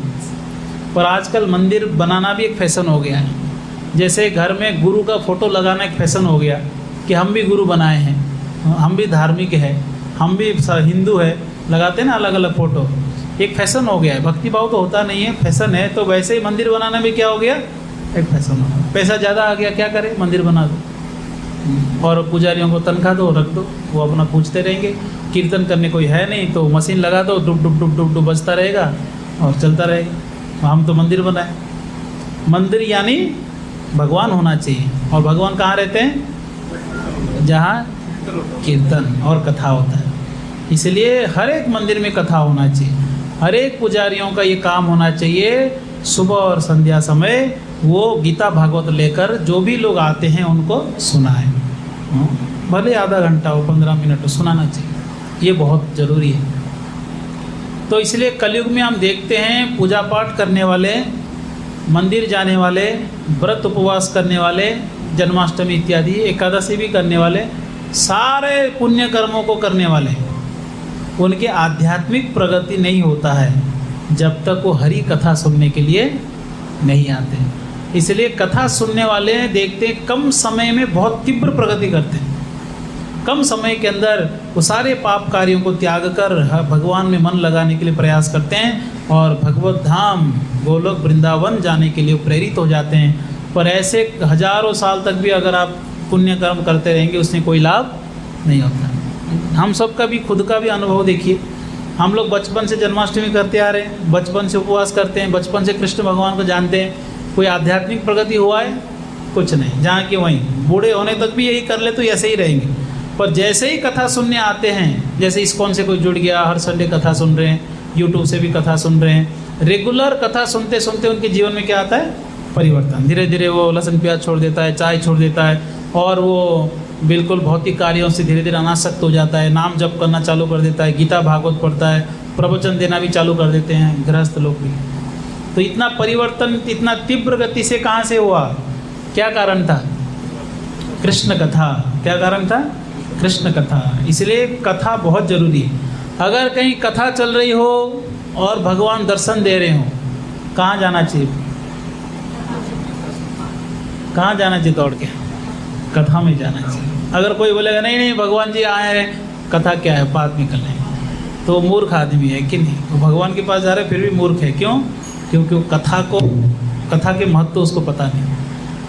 पर आजकल मंदिर बनाना भी एक फैशन हो गया है। जैसे घर में गुरु का फोटो लगाना एक फैशन हो गया कि हम भी गुरु बनाए हैं, हम भी धार्मिक है, हम भी हिंदू है, लगाते ना अलग अलग फ़ोटो। एक फैशन हो गया है। भक्ति भाव तो होता नहीं है, फैशन है। तो वैसे ही मंदिर बनाना भी क्या हो गया? एक फैशन हो गया। पैसा ज़्यादा आ गया, क्या करें? मंदिर बना दो और पुजारियों को तनख्वाह दो, रख दो, वो अपना पूछते रहेंगे। कीर्तन करने कोई है नहीं तो मशीन लगा दो, डुब डुब डुब डुब डुब बजता रहेगा और चलता रहेगा। हम तो मंदिर बनाए। मंदिर यानी भगवान होना चाहिए। और भगवान कहाँ रहते हैं? जहाँ कीर्तन और कथा होता है। इसलिए हर एक मंदिर में कथा होना चाहिए। हर एक पुजारियों का ये काम होना चाहिए, सुबह और संध्या समय वो गीता भागवत लेकर जो भी लोग आते हैं उनको सुनाएं। भले आधा घंटा हो, 15 मिनट हो, सुनाना चाहिए। ये बहुत ज़रूरी है। तो इसलिए कलयुग में हम देखते हैं पूजा पाठ करने वाले, मंदिर जाने वाले, व्रत उपवास करने वाले, जन्माष्टमी इत्यादि एकादशी भी करने वाले, सारे पुण्य कर्मों को करने वाले, उनके आध्यात्मिक प्रगति नहीं होता है जब तक वो हरि कथा सुनने के लिए नहीं आते। इसलिए कथा सुनने वाले देखते हैं कम समय में बहुत तीव्र प्रगति करते हैं। कम समय के अंदर वो सारे पाप कार्यों को त्याग कर भगवान में मन लगाने के लिए प्रयास करते हैं और भगवत धाम गोलोक वृंदावन जाने के लिए प्रेरित हो जाते हैं। पर ऐसे हजारों साल तक भी अगर आप पुण्य कर्म करते रहेंगे उसमें कोई लाभ नहीं होता। हम सब का भी खुद का भी अनुभव देखिए। हम लोग बचपन से जन्माष्टमी करते आ रहे हैं, बचपन से उपवास करते हैं, बचपन से कृष्ण भगवान को जानते हैं। कोई आध्यात्मिक प्रगति हुआ है? कुछ नहीं, जहाँ की वहीं, बूढ़े होने तक भी यही कर ले तो ऐसे ही रहेंगे। पर जैसे ही कथा सुनने आते हैं, जैसे इस्कॉन से कोई जुड़ गया, हर संडे कथा सुन रहे हैं, यूट्यूब से भी कथा सुन रहे हैं, रेगुलर कथा सुनते सुनते उनके जीवन में क्या आता है? परिवर्तन। धीरे धीरे वो लहसुन प्याज छोड़ देता है, चाय छोड़ देता है, और वो बिल्कुल भौतिक कार्यों से धीरे धीरे अनासक्त हो जाता है, नाम जप करना चालू कर देता है, गीता भागवत पढ़ता है, प्रवचन देना भी चालू कर देते हैं गृहस्थ लोग भी। तो इतना परिवर्तन इतना तीव्र गति से कहाँ से हुआ? क्या कारण था? कृष्ण कथा। क्या कारण था? कृष्ण कथा। इसलिए कथा बहुत जरूरी है। अगर कहीं कथा चल रही हो और भगवान दर्शन दे रहे हो, कहाँ जाना चाहिए? कहाँ जाना चाहिए? दौड़ के कथा में जाना चाहिए। अगर कोई बोलेगा नहीं नहीं भगवान जी आए हैं, कथा क्या है, बाद में कर लेंगे, तो मूर्ख आदमी है कि नहीं? वो भगवान के पास जा रहा है फिर भी मूर्ख है। क्यों? क्योंकि वो कथा के महत्व उसको पता नहीं।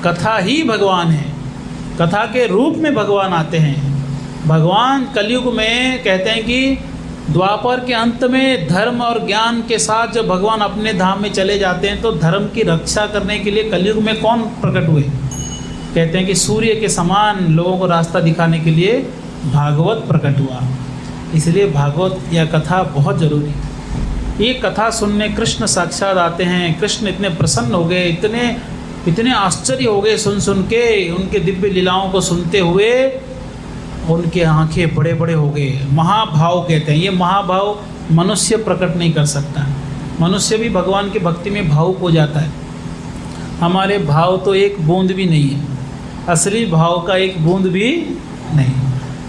कथा ही भगवान है, कथा के रूप में भगवान आते हैं। भगवान कलयुग में कहते हैं कि द्वापर के अंत में धर्म और ज्ञान के साथ जब भगवान अपने धाम में चले जाते हैं तो धर्म की रक्षा करने के लिए कलयुग में कौन प्रकट हुए? कहते हैं कि सूर्य के समान लोगों को रास्ता दिखाने के लिए भागवत प्रकट हुआ। इसलिए भागवत या कथा बहुत जरूरी है। ये कथा सुनने कृष्ण साक्षात आते हैं। कृष्ण इतने प्रसन्न हो गए, इतने आश्चर्य हो गए सुन के, उनके दिव्य लीलाओं को सुनते हुए उनके आंखें बड़े बड़े हो गए। महाभाव कहते हैं। ये महाभाव मनुष्य प्रकट नहीं कर सकता। मनुष्य भी भगवान की भक्ति में भावुक हो जाता है। हमारे भाव तो एक बूंद भी नहीं है, असली भाव का एक बूंद भी नहीं।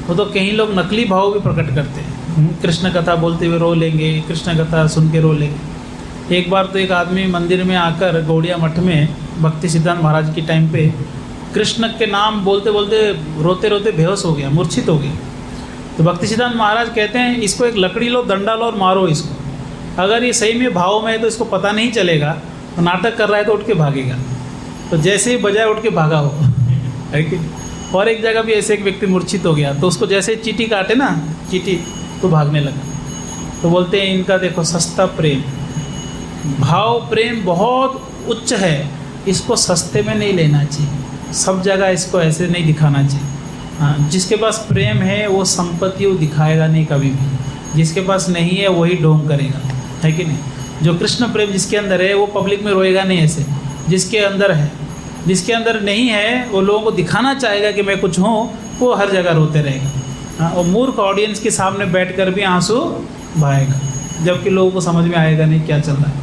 वो तो कई लोग नकली भाव भी प्रकट करते हैं। कृष्ण कथा बोलते हुए रो लेंगे, कृष्ण कथा सुन के रो लेंगे। एक बार तो एक आदमी मंदिर में आकर गौड़िया मठ में भक्ति सिद्धांत महाराज की टाइम पे कृष्ण के नाम बोलते बोलते रोते रोते बेहोश हो गया, मूर्छित हो गया। तो भक्ति सिद्धांत महाराज कहते हैं इसको एक लकड़ी लो, डंडा लो और मारो इसको। अगर ये सही में भाव में है तो इसको पता नहीं चलेगा, तो नाटक कर रहा है तो उठ के भागेगा। तो जैसे ही बजाय उठ के भागा हो है कि। और एक जगह भी ऐसे एक व्यक्ति मूर्छित हो गया, तो उसको जैसे चींटी काटे ना, चींटी, तो भागने लगा। तो बोलते हैं इनका देखो सस्ता प्रेम, भाव प्रेम बहुत उच्च है, इसको सस्ते में नहीं लेना चाहिए, सब जगह इसको ऐसे नहीं दिखाना चाहिए। हाँ, जिसके पास प्रेम है वो संपत्ति वो दिखाएगा नहीं कभी भी, जिसके पास नहीं है वही ढोंग करेगा, है कि नहीं? जो कृष्ण प्रेम जिसके अंदर है वो पब्लिक में रोएगा नहीं ऐसे, जिसके अंदर है। जिसके अंदर नहीं है वो लोगों को दिखाना चाहेगा कि मैं कुछ हूँ, वो हर जगह रोते रहेगा। हाँ, और मूर्ख ऑडियंस के सामने बैठकर भी आंसू बहाएगा, जबकि लोगों को समझ में आएगा नहीं क्या चल रहा है।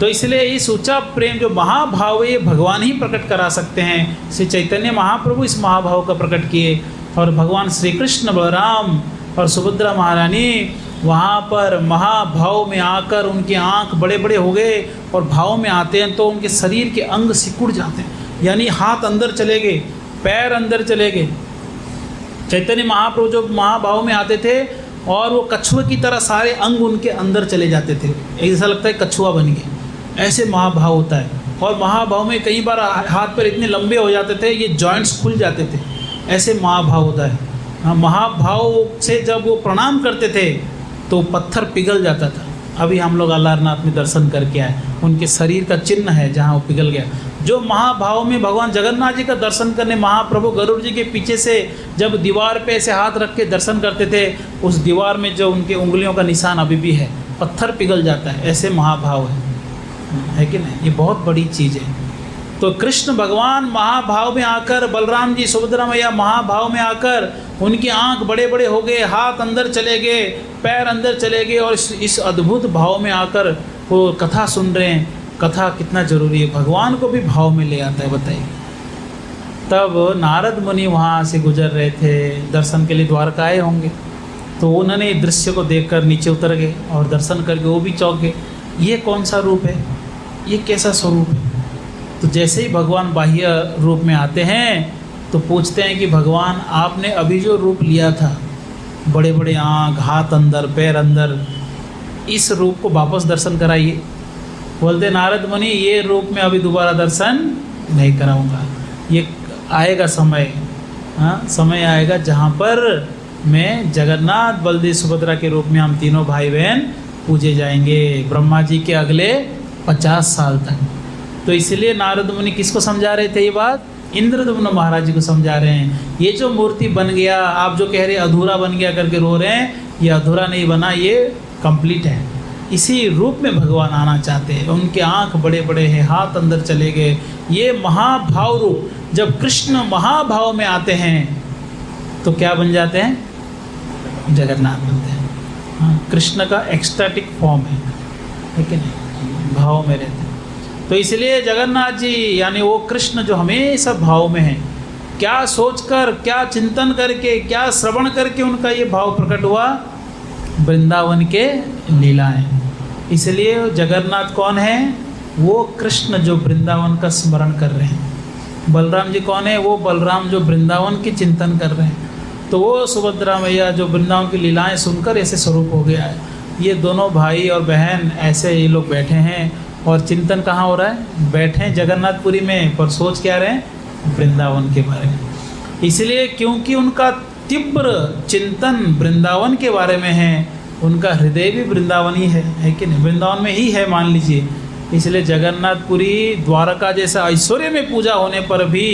तो इसलिए इस ऊंचा प्रेम जो महाभाव है ये भगवान ही प्रकट करा सकते हैं। श्री चैतन्य महाप्रभु इस महाभाव का प्रकट किए, और भगवान श्री कृष्ण, बलराम और सुभद्रा महारानी वहाँ पर महाभाव में आकर उनकी आँख बड़े बड़े हो गए, और भाव में आते हैं तो उनके शरीर के अंग सिकुड़ जाते हैं, यानी हाथ अंदर चले गए, पैर अंदर चले गए। चैतन्य महाप्रभु जो महाभाव में आते थे और वो कछुए की तरह सारे अंग उनके अंदर चले जाते थे, ऐसा लगता है कछुआ बन गए, ऐसे महाभाव होता है। और महाभाव में कई बार हाथ पैर इतने लंबे हो जाते थे ये जॉइंट्स खुल जाते थे, ऐसे महाभाव होता है। हाँ, महाभाव से जब वो प्रणाम करते थे तो पत्थर पिघल जाता था। अभी हम लोग अलारनाथ में दर्शन करके आए, उनके शरीर का चिन्ह है जहाँ वो पिघल गया। जो महाभाव में भगवान जगन्नाथ जी का दर्शन करने महाप्रभु गरुड़ जी के पीछे से जब दीवार पे ऐसे हाथ रख के दर्शन करते थे, उस दीवार में जो उनके उंगलियों का निशान अभी भी है, पत्थर पिघल जाता है, ऐसे महाभाव है कि नहीं? ये बहुत बड़ी चीज़ है। तो कृष्ण भगवान महाभाव में आकर, बलराम जी सुभद्रा मैया महाभाव में आकर, उनकी आंख बड़े बड़े हो गए, हाथ अंदर चले गए, पैर अंदर चले गए, और इस अद्भुत भाव में आकर वो कथा सुन रहे हैं। कथा कितना जरूरी है, भगवान को भी भाव में ले आता है, बताइए। तब नारद मुनि वहाँ से गुजर रहे थे, दर्शन के लिए द्वारका आए होंगे, तो उन्होंने दृश्य को देखकर नीचे उतर गए और दर्शन करके वो भी चौंक गए। ये कौन सा रूप है, ये कैसा स्वरूप है? तो जैसे ही भगवान बाह्य रूप में आते हैं तो पूछते हैं कि भगवान आपने अभी जो रूप लिया था, बड़े बड़े आँख, हाथ अंदर, पैर अंदर, इस रूप को वापस दर्शन कराइए। बोलते नारद मुनि ये रूप में अभी दोबारा दर्शन नहीं कराऊंगा, ये आएगा समय, हाँ समय आएगा जहाँ पर मैं जगन्नाथ बलदेव सुभद्रा के रूप में हम तीनों भाई बहन पूजे जाएंगे, ब्रह्मा जी के अगले 50 साल तक। तो इसलिए नारद मुनि किसको समझा रहे थे ये बात? इंद्रदुम्न महाराज जी को समझा रहे हैं, ये जो मूर्ति बन गया, आप जो कह रहे अधूरा बन गया करके रो रहे हैं, ये अधूरा नहीं बना, ये कंप्लीट है। इसी रूप में भगवान आना चाहते हैं। उनके आँख बड़े बड़े हैं, हाथ अंदर चले गए। ये महाभाव रूप, जब कृष्ण महाभाव में आते हैं तो क्या बन जाते हैं? जगन्नाथ बनते हैं। हाँ, कृष्ण का एक्सटैटिक फॉर्म है कि नहीं, भाव में रहते हैं। तो इसलिए जगन्नाथ जी यानी वो कृष्ण जो हमेशा भाव में है, क्या सोचकर, क्या चिंतन करके, क्या श्रवण करके उनका ये भाव प्रकट हुआ? वृंदावन के लीलाएं। इसलिए जगन्नाथ कौन है? वो कृष्ण जो वृंदावन का स्मरण कर रहे हैं। बलराम जी कौन है? वो बलराम जो वृंदावन की चिंतन कर रहे हैं। तो वो सुभद्रा मैया जो वृंदावन की लीलाएं सुनकर ऐसे स्वरूप हो गया है। ये दोनों भाई और बहन ऐसे ये लोग बैठे हैं और चिंतन कहाँ हो रहा है? बैठे हैं जगन्नाथपुरी में, पर सोच क्या रहे हैं? वृंदावन के बारे में। इसलिए क्योंकि उनका तीव्र चिंतन वृंदावन के बारे में है, उनका हृदय भी वृंदावन ही है कि नहीं? वृंदावन में ही है मान लीजिए। इसलिए जगन्नाथपुरी द्वारका जैसा ऐश्वर्य में पूजा होने पर भी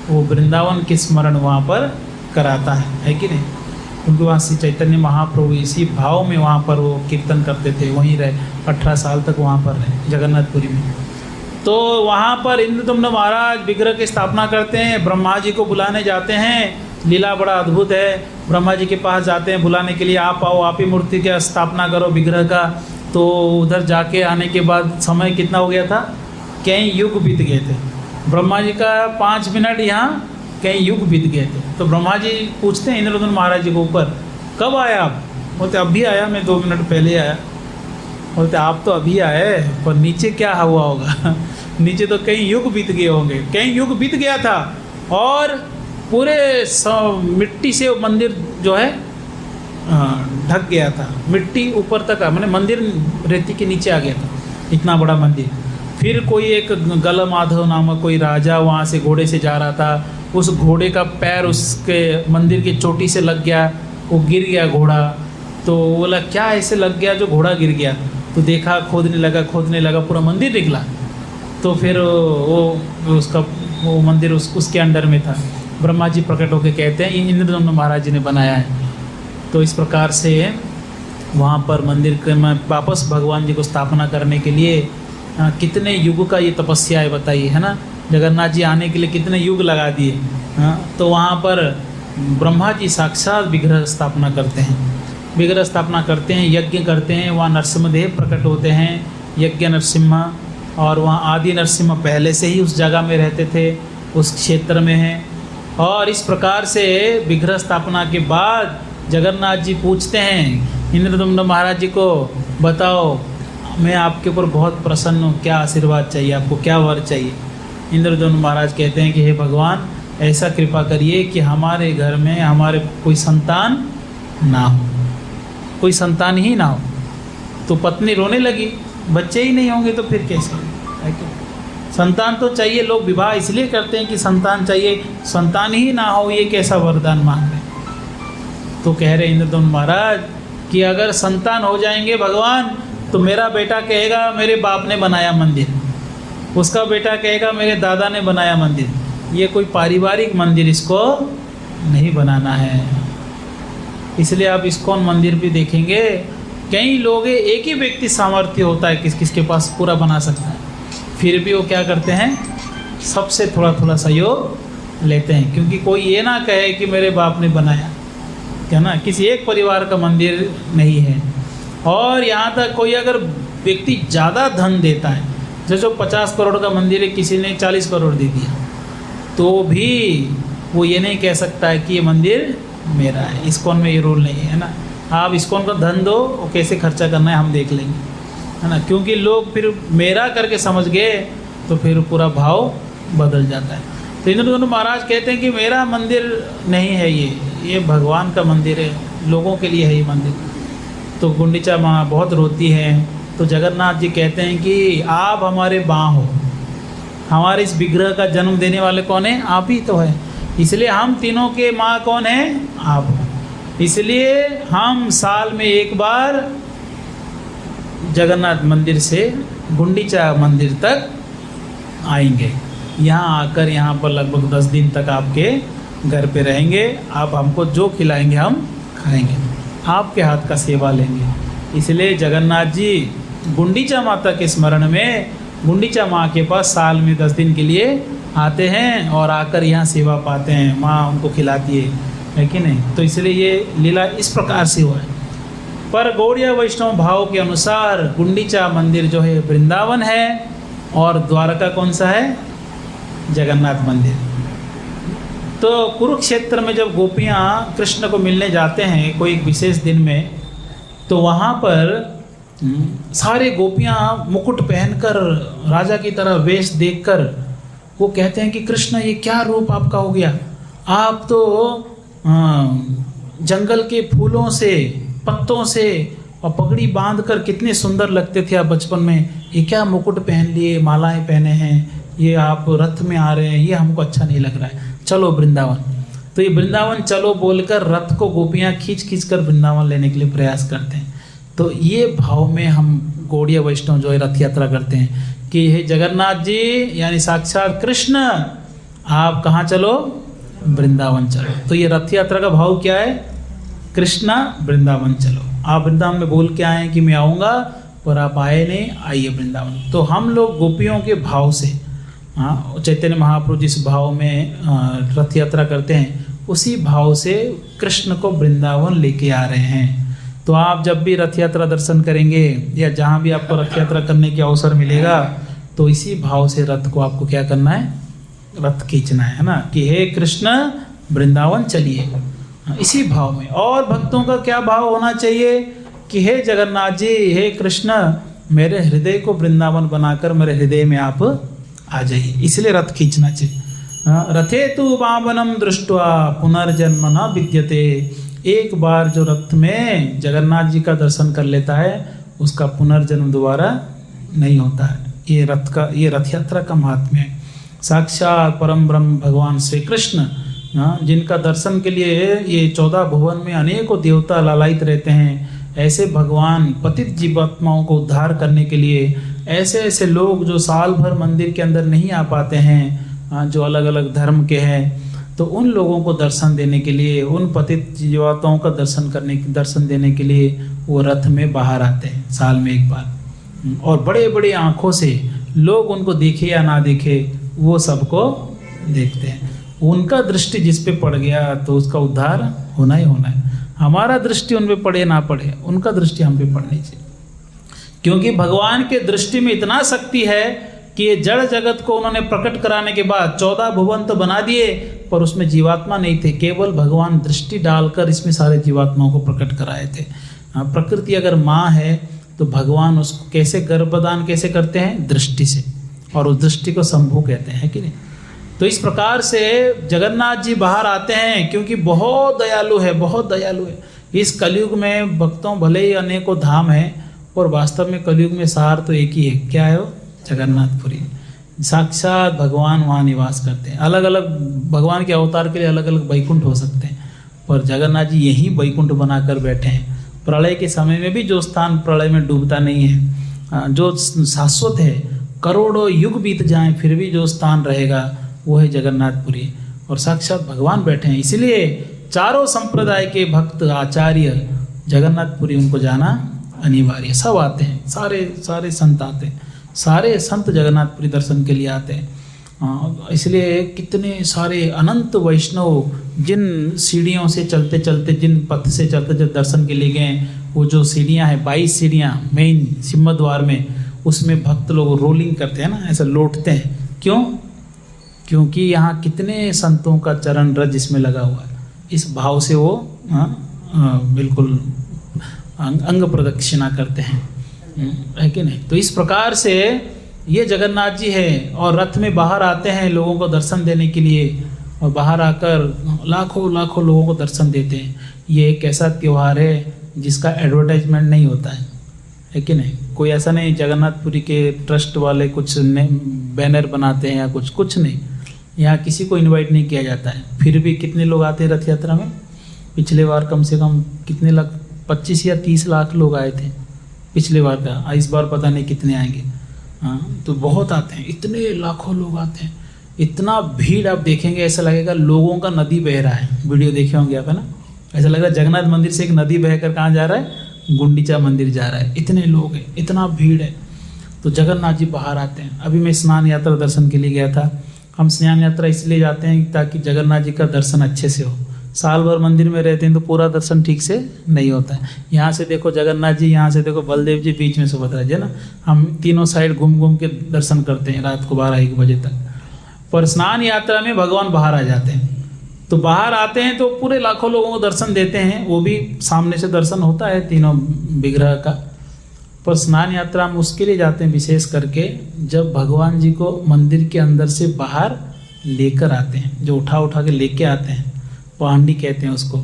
वो वृंदावन के स्मरण वहाँ पर कराता है कि नहीं? क्योंकि वहाँ श्री चैतन्य महाप्रभु इसी भाव में वहाँ पर वो कीर्तन करते थे, वहीं रहे 18 साल तक वहाँ पर रहे जगन्नाथपुरी में। तो वहाँ पर इंद्रदुम्न महाराज विग्रह की स्थापना करते हैं, ब्रह्मा जी को बुलाने जाते हैं। लीला बड़ा अद्भुत है। ब्रह्मा जी के पास जाते हैं बुलाने के लिए, आप आओ, आप ही मूर्ति की स्थापना करो विग्रह का। तो उधर जाके आने के बाद समय कितना हो गया था? कई युग बीत गए थे। ब्रह्मा जी का 5 मिनट, यहाँ कई युग बीत गए थे। तो ब्रह्मा जी पूछते हैं इंद्रदुम्न महाराज जी को ऊपर, कब आए आप? बोलते अभी आया, मैं 2 मिनट पहले आया। बोलते आप तो अभी आए, पर नीचे क्या हुआ होगा? नीचे तो कई युग बीत गए होंगे। कई युग बीत गया था और पूरे मिट्टी से मंदिर जो है ढक गया था। मिट्टी ऊपर तक, मैंने मंदिर रेती के नीचे आ गया था, इतना बड़ा मंदिर। फिर कोई एक गलमाधव नामक कोई राजा वहाँ से घोड़े से जा रहा था, उस घोड़े का पैर उसके मंदिर की चोटी से लग गया, वो गिर गया घोड़ा। तो बोला क्या ऐसे लग गया जो घोड़ा गिर गया? तो देखा, खोदने लगा, पूरा मंदिर निकला। तो फिर वो उसका वो मंदिर उसके अंडर में था। ब्रह्मा जी प्रकट होकर कहते हैं ये इंद्रदुम्न महाराज जी ने बनाया है। तो इस प्रकार से वहाँ पर मंदिर के में वापस भगवान जी को स्थापना करने के लिए कितने युग का ये तपस्या है बताइए, है ना? जगन्नाथ जी आने के लिए कितने युग लगा दिए। तो वहाँ पर ब्रह्मा जी साक्षात विग्रह स्थापना करते हैं, विग्रह स्थापना करते हैं, यज्ञ करते हैं। वहाँ नरसिम्हदेव प्रकट होते हैं, यज्ञ नरसिम्हा। और वहाँ आदि नरसिम्हा पहले से ही उस जगह में रहते थे, उस क्षेत्र में हैं। और इस प्रकार से विग्रह स्थापना के बाद जगन्नाथ जी पूछते हैं इंद्रदुम्न महाराज जी को, बताओ मैं आपके ऊपर बहुत प्रसन्न हूँ, क्या आशीर्वाद चाहिए आपको, क्या वर चाहिए? इंद्रदुम्न महाराज कहते हैं कि हे भगवान, ऐसा कृपा करिए कि हमारे घर में हमारे कोई संतान ना हो, कोई संतान ही ना हो। तो पत्नी रोने लगी, बच्चे ही नहीं होंगे तो फिर कैसे? है कि संतान तो चाहिए। लोग विवाह इसलिए करते हैं कि संतान चाहिए, संतान ही ना हो ये कैसा वरदान मांग रहे? तो कह रहे इंद्रदुम्न महाराज कि अगर संतान हो जाएंगे भगवान, तो मेरा बेटा कहेगा मेरे बाप ने बनाया मंदिर, उसका बेटा कहेगा मेरे दादा ने बनाया मंदिर। ये कोई पारिवारिक मंदिर इसको नहीं बनाना है। इसलिए आप इस्कॉन मंदिर भी देखेंगे, कई लोग एक ही व्यक्ति सामर्थ्य होता है किसके पास पूरा बना सकता है, फिर भी वो क्या करते हैं? सबसे थोड़ा थोड़ा सहयोग लेते हैं, क्योंकि कोई ये ना कहे कि मेरे बाप ने बनाया, क्या ना? किसी एक परिवार का मंदिर नहीं है। और यहाँ तक कोई अगर व्यक्ति ज़्यादा धन देता है, जैसे 50 करोड़ का मंदिर है, किसी ने 40 करोड़ दे दिया, तो भी वो ये नहीं कह सकता है कि ये मंदिर मेरा है। इस्कॉन में ये रूल नहीं है ना। आप इस्कॉन का धन दो, वो कैसे खर्चा करना है हम देख लेंगे, है ना? क्योंकि लोग फिर मेरा करके समझ गए तो फिर पूरा भाव बदल जाता है। तो इंद्रदुम्न महाराज कहते हैं कि मेरा मंदिर नहीं है, ये भगवान का मंदिर है, लोगों के लिए है ये मंदिर। तो गुंडीचा माँ बहुत रोती है। तो जगन्नाथ जी कहते हैं कि आप हमारे माँ हो, हमारे इस विग्रह का जन्म देने वाले कौन है? आप ही तो है। इसलिए हम तीनों के माँ कौन है? आप हो। इसलिए हम साल में एक बार जगन्नाथ मंदिर से गुंडीचा मंदिर तक आएंगे। यहाँ आकर यहाँ पर लगभग 10 दिन तक आपके घर पे रहेंगे। आप हमको जो खिलाएंगे हम खाएंगे, आपके हाथ का सेवा लेंगे। इसलिए जगन्नाथ जी गुंडीचा माता के स्मरण में गुंडीचा माँ के पास साल में 10 दिन के लिए आते हैं और आकर यहाँ सेवा पाते हैं। माँ उनको खिलाती है कि नहीं। तो इसलिए ये लीला इस प्रकार से हुआ है। पर गौड़ीय वैष्णव भाव के अनुसार गुंडीचा मंदिर जो है वृंदावन है और द्वारका कौन सा है? जगन्नाथ मंदिर। तो कुरुक्षेत्र में जब गोपियाँ कृष्ण को मिलने जाते हैं कोई एक विशेष दिन में, तो वहाँ पर सारे गोपियाँ मुकुट पहनकर राजा की तरह वेश देखकर वो कहते हैं कि कृष्ण ये क्या रूप आपका हो गया, आप तो जंगल के फूलों से पत्तों से और पगड़ी बांधकर कितने सुंदर लगते थे आप बचपन में, ये क्या मुकुट पहन लिए, मालाएं पहने हैं, ये आप रथ में आ रहे हैं, ये हमको अच्छा नहीं लग रहा है, चलो वृंदावन। तो ये वृंदावन चलो बोलकर रथ को गोपियाँ खींच खींच कर वृंदावन लेने के लिए प्रयास करते हैं। तो ये भाव में हम गौड़ीय वैष्णव जो है रथ यात्रा करते हैं कि हे जगन्नाथ जी यानी साक्षात कृष्ण, आप कहाँ चलो? वृंदावन चलो। तो ये रथ यात्रा का भाव क्या है? कृष्णा वृंदावन चलो। आप वृंदावन में बोल के आए कि मैं आऊँगा, पर आप आए नहीं, आइए वृंदावन। तो हम लोग गोपियों के भाव से, हाँ, चैतन्य महाप्रभु जिस भाव में रथ यात्रा करते हैं उसी भाव से कृष्ण को वृंदावन लेके आ रहे हैं। तो आप जब भी रथ यात्रा दर्शन करेंगे या जहाँ भी आपको रथ यात्रा करने के अवसर मिलेगा, तो इसी भाव से रथ को आपको क्या करना है? रथ खींचना है ना, कि हे कृष्ण वृंदावन चलिए, इसी भाव में। और भक्तों का क्या भाव होना चाहिए कि हे जगन्नाथ जी, हे कृष्ण, मेरे हृदय को वृंदावन बनाकर मेरे हृदय में आप आ जाइए, इसलिए रथ खींचना चाहिए। रथे तु पावनम दृष्ट्वा पुनर्जन्म न विद्यते। एक बार जो रथ में जगन्नाथ जी का दर्शन कर लेता है उसका पुनर्जन्म दोबारा नहीं होता है। ये रथ यात्रा का महात्म्य है। साक्षात परम ब्रह्म भगवान श्री कृष्ण, जिनका दर्शन के लिए ये 14 भुवन में अनेकों देवता लालायित रहते हैं, ऐसे भगवान पतित जीवात्माओं को उद्धार करने के लिए ऐसे ऐसे लोग जो साल भर मंदिर के अंदर नहीं आ पाते हैं, जो अलग अलग धर्म के हैं, तो उन लोगों को दर्शन देने के लिए, उन पतित जीवात्माओं का दर्शन देने के लिए वो रथ में बाहर आते हैं साल में एक बार। और बड़े बड़े आँखों से लोग उनको देखे या ना देखे वो सबको देखते हैं। उनका दृष्टि जिस पे पड़ गया तो उसका उद्धार होना ही होना है। हमारा दृष्टि उन पे पड़े ना पड़े, उनका दृष्टि हम पे पड़नी चाहिए, क्योंकि भगवान के दृष्टि में इतना शक्ति है कि ये जड़ जगत को उन्होंने प्रकट कराने के बाद 14 भुवन तो बना दिए, पर उसमें जीवात्मा नहीं थे। केवल भगवान दृष्टि डालकर इसमें सारे जीवात्माओं को प्रकट कराए थे। प्रकृति अगर माँ है तो भगवान उसको कैसे गर्भदान कैसे करते हैं? दृष्टि से, और उस दृष्टि को शंभु कहते हैं कि नहीं। तो इस प्रकार से जगन्नाथ जी बाहर आते हैं, क्योंकि बहुत दयालु है, बहुत दयालु है। इस कलयुग में भक्तों भले ही अनेकों धाम है, और वास्तव में कलयुग में सार तो एक ही है। क्या है वो? जगन्नाथपुरी। साक्षात भगवान वहाँ निवास करते हैं। अलग अलग भगवान के अवतार के लिए अलग अलग वैकुंठ हो सकते हैं, पर जगन्नाथ जी यही वैकुंठ बनाकर बैठे हैं। प्रलय के समय में भी जो स्थान प्रलय में डूबता नहीं है, जो शाश्वत है, करोड़ों युग बीत जाएं फिर भी जो स्थान रहेगा वो है जगन्नाथपुरी, और साक्षात भगवान बैठे हैं। इसलिए चारों संप्रदाय के भक्त आचार्य जगन्नाथपुरी उनको जाना अनिवार्य। सब आते हैं, सारे संत आते हैं, सारे संत जगन्नाथपुरी दर्शन के लिए आते हैं। इसलिए कितने सारे अनंत वैष्णव जिन सीढ़ियों से चलते चलते, जिन पथ से चलते चलते दर्शन के लिए गए, वो जो सीढ़ियाँ हैं 22 सीढ़ियाँ मेन सिंहद्वार में, उसमें भक्त लोग रोलिंग करते हैं ना, ऐसा लौटते हैं। क्यों? क्योंकि यहाँ कितने संतों का चरण रज इसमें लगा हुआ है। इस भाव से वो बिल्कुल अंग प्रदक्षिणा करते हैं, है कि नहीं। तो इस प्रकार से ये जगन्नाथ जी है, और रथ में बाहर आते हैं लोगों को दर्शन देने के लिए, और बाहर आकर लाखों लाखों लोगों को दर्शन देते हैं। ये एक ऐसा त्यौहार है जिसका एडवर्टाइजमेंट नहीं होता है कि नहीं। कोई ऐसा नहीं जगन्नाथपुरी के ट्रस्ट वाले कुछ बैनर बनाते हैं या कुछ नहीं। यहाँ किसी को इनवाइट नहीं किया जाता है, फिर भी कितने लोग आते हैं रथ यात्रा में। पिछले बार कम से कम कितने लाख, 25 या 30 लाख लोग आए थे पिछले बार का। इस बार पता नहीं कितने आएंगे। हाँ, तो बहुत आते हैं, इतने लाखों लोग आते हैं। इतना भीड़ आप देखेंगे, ऐसा लगेगा लोगों का नदी बह रहा है। वीडियो देखे होंगे आप, है ना? ऐसा लग रहा है जगन्नाथ मंदिर से एक नदी बहकर कहाँ जा रहा है, गुंडीचा मंदिर जा रहा है। इतने लोग हैं, इतना भीड़ है। तो जगन्नाथ जी बाहर आते हैं। अभी मैं स्नान यात्रा दर्शन के लिए गया था। हम स्नान यात्रा इसलिए जाते हैं ताकि जगन्नाथ जी का दर्शन अच्छे से हो। साल भर मंदिर में रहते हैं तो पूरा दर्शन ठीक से नहीं होता है। यहाँ से देखो जगन्नाथ जी, यहाँ से देखो बलदेव जी, बीच में सुभद्रा जी, है ना? हम तीनों साइड घूम घूम के दर्शन करते हैं रात को 12-1 बजे तक। पर स्नान यात्रा में भगवान बाहर आ जाते हैं। तो बाहर आते हैं तो पूरे लाखों लोगों को दर्शन देते हैं। वो भी सामने से दर्शन होता है तीनों विग्रह का। पर स्नान यात्रा हम उसके लिए जाते हैं विशेष करके जब भगवान जी को मंदिर के अंदर से बाहर लेकर आते हैं, जो उठा के लेके आते हैं, पहांडी कहते हैं उसको,